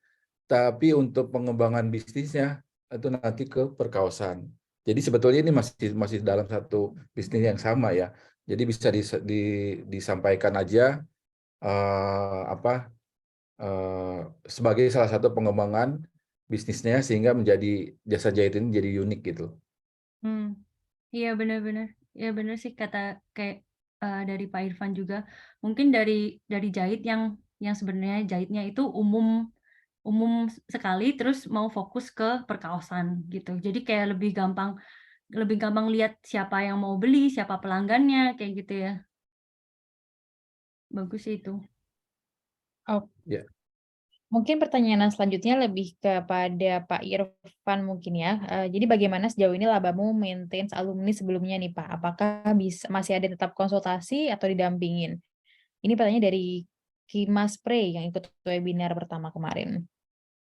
tapi untuk pengembangan bisnisnya itu nanti ke perkaosan. Jadi sebetulnya ini masih dalam satu bisnis yang sama ya. Jadi bisa disampaikan aja sebagai salah satu pengembangan bisnisnya sehingga menjadi jasa jahit ini jadi unik gitu. Iya benar-benar. Ya benar sih kata kayak dari Pak Irfan juga. Mungkin dari jahit yang sebenarnya jahitnya itu umum sekali terus mau fokus ke perkaosan gitu. Jadi kayak lebih gampang lihat siapa yang mau beli, siapa pelanggannya kayak gitu ya. Bagus sih itu. Oh, Ya. mungkin pertanyaan selanjutnya lebih kepada Pak Irfan mungkin ya. Jadi bagaimana sejauh ini Labamu maintain alumni sebelumnya nih Pak? Apakah masih ada tetap konsultasi atau didampingin? Ini pertanyaan dari Kimas Pre yang ikut webinar pertama kemarin.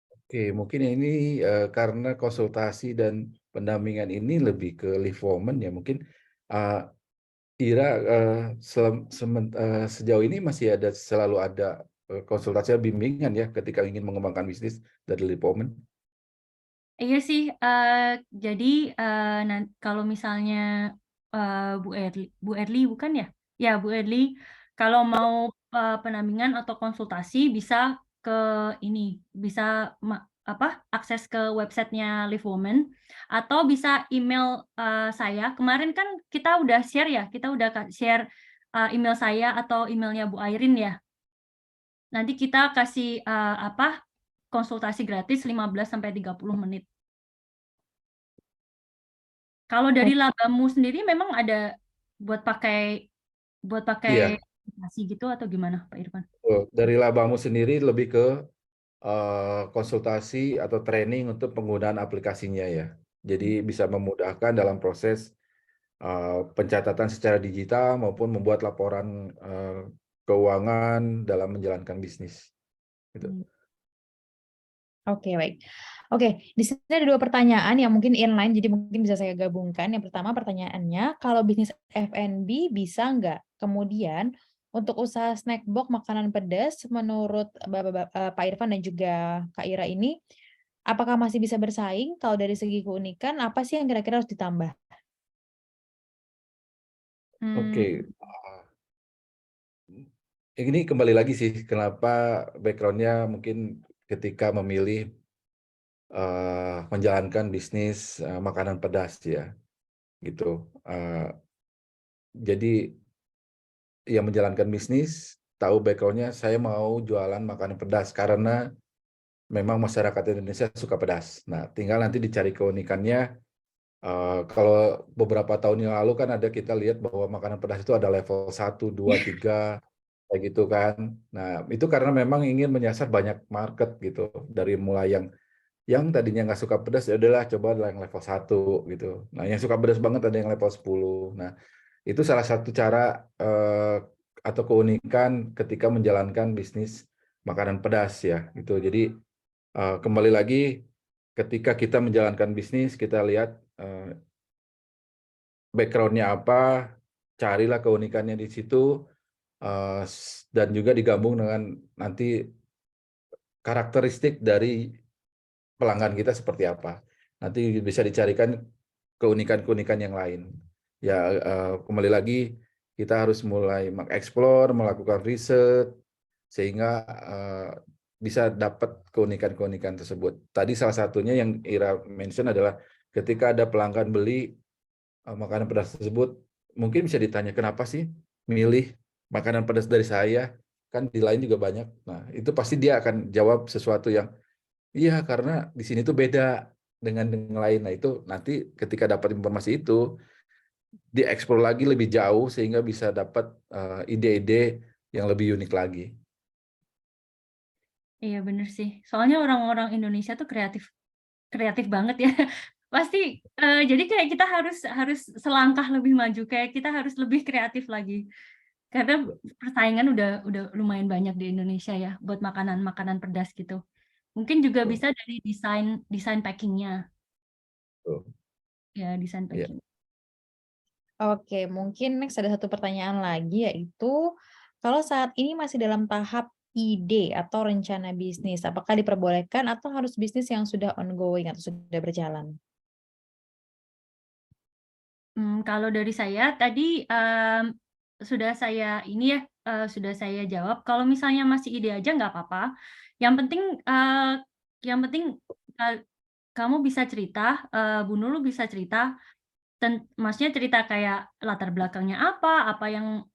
Oke, mungkin ini karena konsultasi dan pendampingan ini lebih ke live woman ya. Mungkin Ira sejauh ini masih selalu ada konsultasi dan bimbingan ya ketika ingin mengembangkan bisnis dari live woman. Iya sih, jadi kalau misalnya Bu Erli bukan ya? Ya Bu Erli, kalau mau pendampingan atau konsultasi bisa ke ini, bisa akses ke websitenya Live Women atau bisa email saya. Kemarin kan kita udah share ya, kita udah share email saya atau emailnya Bu Airin ya. Nanti kita kasih konsultasi gratis 15-30 menit. Kalau dari Labamu sendiri memang ada buat pakai Iya, aplikasi gitu atau gimana Pak Irfan? dari Labamu sendiri lebih ke konsultasi atau training untuk penggunaan aplikasinya ya. Jadi bisa memudahkan dalam proses pencatatan secara digital maupun membuat laporan keuangan dalam menjalankan bisnis. Gitu. Oke, baik. Oke, di sini ada dua pertanyaan yang mungkin inline, jadi mungkin bisa saya gabungkan. Yang pertama pertanyaannya, kalau bisnis F&B bisa nggak? Kemudian, untuk usaha snack box makanan pedas, menurut Pak Irfan dan juga Kak Ira ini, apakah masih bisa bersaing? Kalau dari segi keunikan, apa sih yang kira-kira harus ditambah? Oke, ini kembali lagi sih kenapa background-nya mungkin ketika memilih menjalankan bisnis makanan pedas ya, gitu. Jadi yang menjalankan bisnis tahu background-nya saya mau jualan makanan pedas karena memang masyarakat Indonesia suka pedas. Nah, tinggal nanti dicari keunikannya. Kalau beberapa tahun yang lalu kan ada kita lihat bahwa makanan pedas itu ada level 1, 2, 3 kayak gitu kan. Nah, itu karena memang ingin menyasar banyak market gitu. Dari mulai yang tadinya nggak suka pedas, ya udahlah coba yang level 1 gitu. Nah, yang suka pedas banget ada yang level 10. Nah, itu salah satu cara atau keunikan ketika menjalankan bisnis makanan pedas ya gitu. Jadi kembali lagi ketika kita menjalankan bisnis, kita lihat background-nya apa, carilah keunikannya di situ, dan juga digabung dengan nanti karakteristik dari pelanggan kita seperti apa. Nanti bisa dicarikan keunikan-keunikan yang lain. Ya, kembali lagi kita harus mulai mengeksplor, melakukan riset, sehingga bisa dapat keunikan-keunikan tersebut. Tadi salah satunya yang Ira mention adalah ketika ada pelanggan beli makanan pedas tersebut, mungkin bisa ditanya kenapa sih milih makanan pedas dari saya, kan di lain juga banyak. Nah, itu pasti dia akan jawab sesuatu yang iya, karena di sini tuh beda dengan yang lain. Nah, itu nanti ketika dapat informasi itu, dieksplor lagi lebih jauh sehingga bisa dapat ide-ide yang lebih unik lagi. Iya bener sih. Soalnya orang-orang Indonesia tuh kreatif kreatif banget ya. Pasti jadi kayak kita harus selangkah lebih maju, kayak kita harus lebih kreatif lagi. Karena persaingan udah lumayan banyak di Indonesia ya buat makanan-makanan pedas gitu. Mungkin juga Tuh, bisa dari desain packing-nya. tuh. Ya, desain Iya. packing. Oke, mungkin next ada satu pertanyaan lagi yaitu kalau saat ini masih dalam tahap ide atau rencana bisnis, apakah diperbolehkan atau harus bisnis yang sudah ongoing atau sudah berjalan? Kalau dari saya tadi sudah saya ini ya sudah saya jawab. Kalau misalnya masih ide aja nggak apa-apa. Yang penting kamu bisa cerita, Bu Nurul bisa cerita, maksudnya cerita kayak latar belakangnya apa yang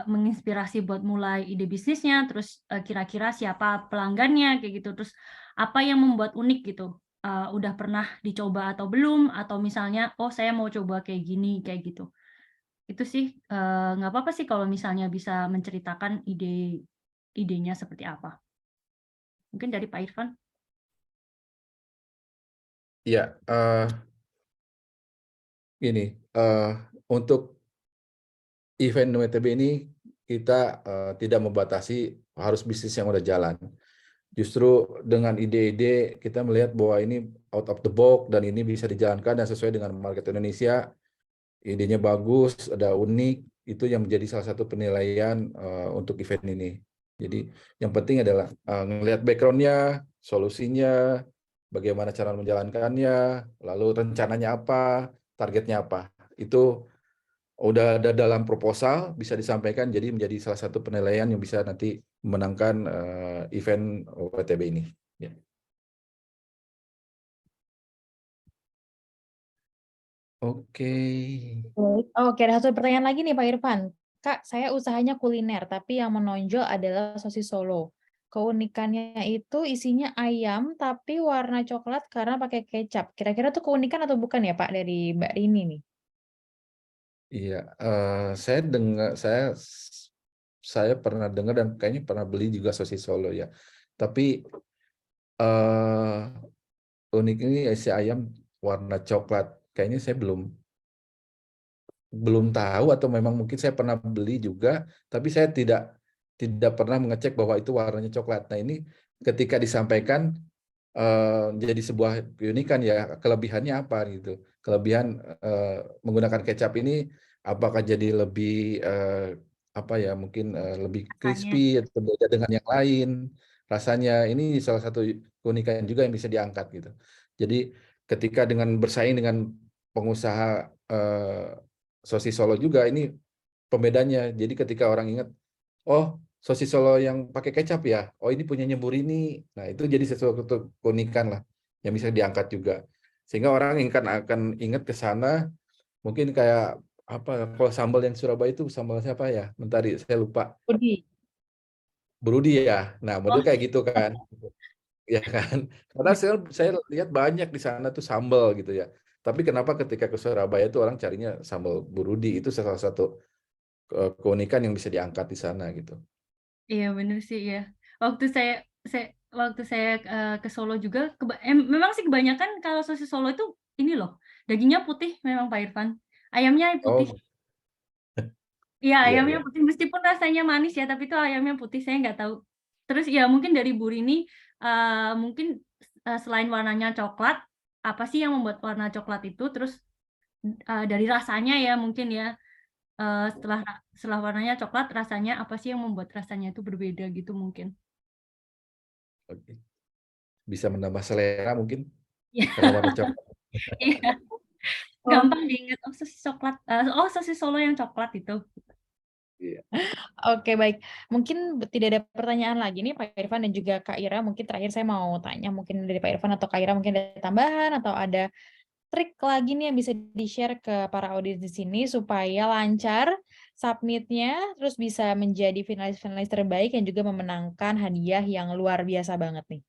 menginspirasi buat mulai ide bisnisnya, terus kira-kira siapa pelanggannya kayak gitu, terus apa yang membuat unik gitu. Udah pernah dicoba atau belum, atau misalnya, oh saya mau coba kayak gini, kayak gitu. Itu sih nggak apa-apa sih kalau misalnya bisa menceritakan idenya seperti apa. Mungkin dari Pak Irfan. Iya, ini untuk event WTB ini kita tidak membatasi harus bisnis yang udah jalan. Justru dengan ide-ide kita melihat bahwa ini out of the box dan ini bisa dijalankan dan sesuai dengan market Indonesia. Idenya bagus, ada unik, itu yang menjadi salah satu penilaian untuk event ini. Jadi yang penting adalah melihat background-nya, solusinya, bagaimana cara menjalankannya, lalu rencananya apa, targetnya apa. Itu udah ada dalam proposal, bisa disampaikan, jadi menjadi salah satu penilaian yang bisa nanti memenangkan event WTB ini. Ya. Oke. Oke, ada satu pertanyaan lagi nih Pak Irfan. Kak, saya usahanya kuliner, tapi yang menonjol adalah sosis Solo. Keunikannya itu isinya ayam, tapi warna coklat karena pakai kecap. Kira-kira tuh keunikan atau bukan ya Pak dari Mbak Rini nih? Iya, saya dengar, saya pernah dengar dan kayaknya pernah beli juga sosis Solo ya. Tapi unik ini isi ayam warna coklat. Kayaknya saya belum tahu atau memang mungkin saya pernah beli juga, tapi saya tidak pernah mengecek bahwa itu warnanya coklat. Nah ini ketika disampaikan jadi sebuah keunikan ya, kelebihannya apa gitu. Kelebihan menggunakan kecap ini apakah jadi lebih apa ya, mungkin lebih Rasanya. crispy atau beda dengan yang lain rasanya. Ini salah satu keunikan juga yang bisa diangkat gitu. Jadi ketika dengan bersaing dengan pengusaha sosis Solo juga, ini pembedanya. Jadi ketika orang ingat, oh sosis Solo yang pakai kecap ya, oh ini punyanya Bu Rini. Nah itu jadi sesuatu keunikan lah yang bisa diangkat juga. Sehingga orang akan ingat ke sana, mungkin kayak apa, kalau sambal yang Surabaya itu sambal siapa ya? Bentar, saya lupa. Budi. Brudi ya. Nah model Oh, kayak gitu kan. Ya kan? Karena saya lihat banyak di sana tuh sambal gitu ya. Tapi kenapa ketika ke Surabaya tuh orang carinya sambal Burudi, itu salah satu keunikan yang bisa diangkat di sana gitu. iya bener sih ya. Waktu saya ke Solo juga, memang sih kebanyakan kalau sosis Solo itu ini loh, dagingnya putih memang Pak Irfan. Ayamnya putih. Oh, Iya, iya ayamnya iya. putih meskipun rasanya manis ya, tapi itu ayamnya putih, saya nggak tahu. Terus ya mungkin dari Bu Rini, mungkin selain warnanya coklat, apa sih yang membuat warna coklat itu? Terus dari rasanya ya mungkin ya, setelah warnanya coklat, rasanya apa sih yang membuat rasanya itu berbeda gitu mungkin. Oke. Bisa menambah selera mungkin Iya, karena warna coklat. iya. Gampang diingat, oh sosis coklat, oh sosis Solo yang coklat itu. Iya. Oke, baik. Mungkin tidak ada pertanyaan lagi nih Pak Irfan dan juga Kak Ira. Mungkin terakhir saya mau tanya, mungkin dari Pak Irfan atau Kak Ira mungkin ada tambahan atau ada trik lagi nih yang bisa di-share ke para audiens di sini supaya lancar submit-nya, terus bisa menjadi finalis-finalis terbaik yang juga memenangkan hadiah yang luar biasa banget nih.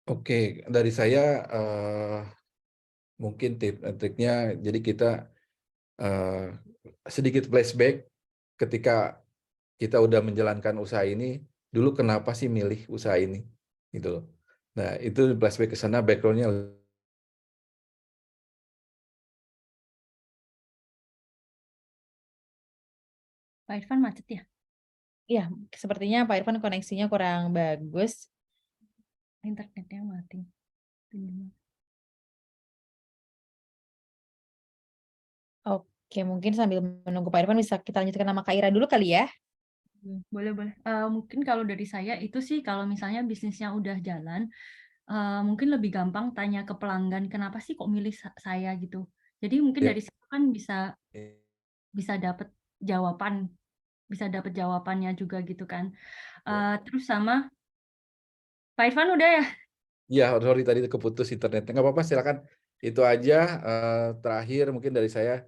Oke, dari saya mungkin triknya, jadi kita sedikit flashback ketika kita udah menjalankan usaha ini, dulu kenapa sih milih usaha ini, gitu loh. Nah itu flashback ke sana, background-nya. Pak Irfan macet ya? Iya, sepertinya Pak Irfan koneksinya kurang bagus. Internetnya mati. Oke, mungkin sambil menunggu Pak Irfan bisa kita lanjutkan nama Kak Ira dulu kali ya. Boleh, boleh. Mungkin kalau dari saya itu sih kalau misalnya bisnisnya udah jalan, mungkin lebih gampang tanya ke pelanggan, kenapa sih kok milih saya gitu. Jadi mungkin Ya. dari situ kan bisa dapat jawabannya juga gitu kan. Terus sama Pak Irfan udah ya? Ya, sorry tadi keputus internetnya. Nggak apa-apa, silakan. Itu aja. Terakhir mungkin dari saya,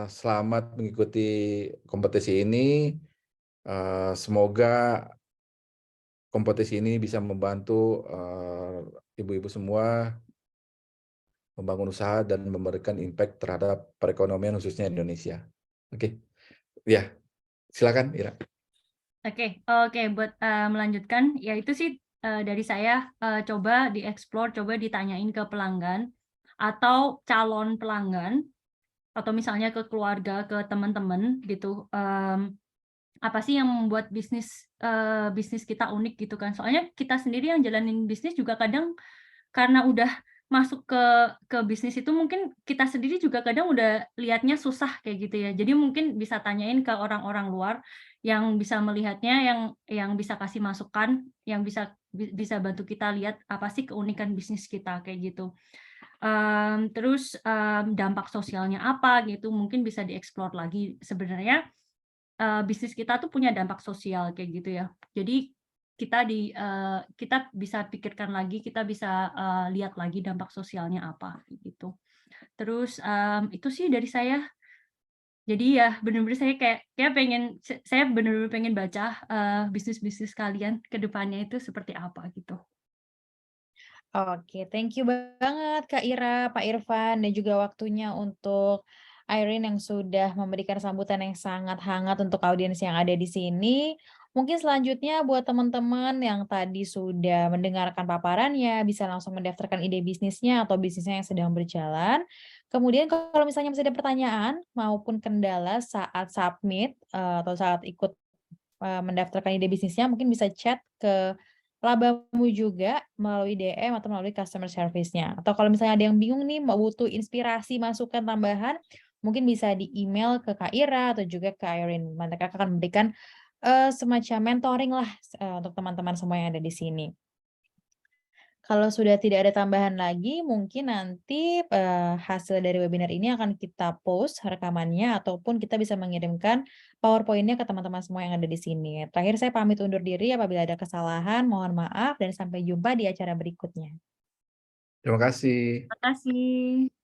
selamat mengikuti kompetisi ini. Semoga kompetisi ini bisa membantu ibu-ibu semua membangun usaha dan memberikan impact terhadap perekonomian khususnya Indonesia. Oke, ya silakan Ira. Oke, buat melanjutkan, ya itu sih dari saya, coba dieksplor, coba ditanyain ke pelanggan atau calon pelanggan, atau misalnya ke keluarga, ke teman-teman gitu, apa sih yang membuat bisnis kita unik gitu kan. Soalnya kita sendiri yang jalanin bisnis juga kadang karena udah masuk ke bisnis itu mungkin kita sendiri juga kadang udah lihatnya susah kayak gitu ya. Jadi mungkin bisa tanyain ke orang-orang luar yang bisa melihatnya, yang bisa kasih masukan, yang bisa bantu kita lihat apa sih keunikan bisnis kita kayak gitu. Terus dampak sosialnya apa gitu, mungkin bisa dieksplor lagi. Sebenarnya bisnis kita tuh punya dampak sosial kayak gitu ya. Jadi kita bisa pikirkan lagi, kita bisa lihat lagi dampak sosialnya apa gitu. Terus itu sih dari saya. Jadi ya benar-benar saya benar-benar pengen baca bisnis-bisnis kalian ke depannya itu seperti apa gitu. Oke, thank you banget Kak Ira, Pak Irfan, dan juga waktunya untuk Irene yang sudah memberikan sambutan yang sangat hangat untuk audiens yang ada di sini. Mungkin selanjutnya buat teman-teman yang tadi sudah mendengarkan paparannya, bisa langsung mendaftarkan ide bisnisnya atau bisnisnya yang sedang berjalan. Kemudian kalau misalnya masih ada pertanyaan maupun kendala saat submit atau saat ikut mendaftarkan ide bisnisnya, mungkin bisa chat ke Labamu juga melalui DM atau melalui customer service-nya. Atau kalau misalnya ada yang bingung nih, mau butuh inspirasi, masukan tambahan, mungkin bisa di-email ke Kak Ira atau juga ke Irene. Mereka akan memberikan semacam mentoring lah untuk teman-teman semua yang ada di sini. Kalau sudah tidak ada tambahan lagi, mungkin nanti hasil dari webinar ini akan kita post rekamannya ataupun kita bisa mengirimkan PowerPoint-nya ke teman-teman semua yang ada di sini. Terakhir saya pamit undur diri apabila ada kesalahan, mohon maaf dan sampai jumpa di acara berikutnya. Terima kasih. Terima kasih.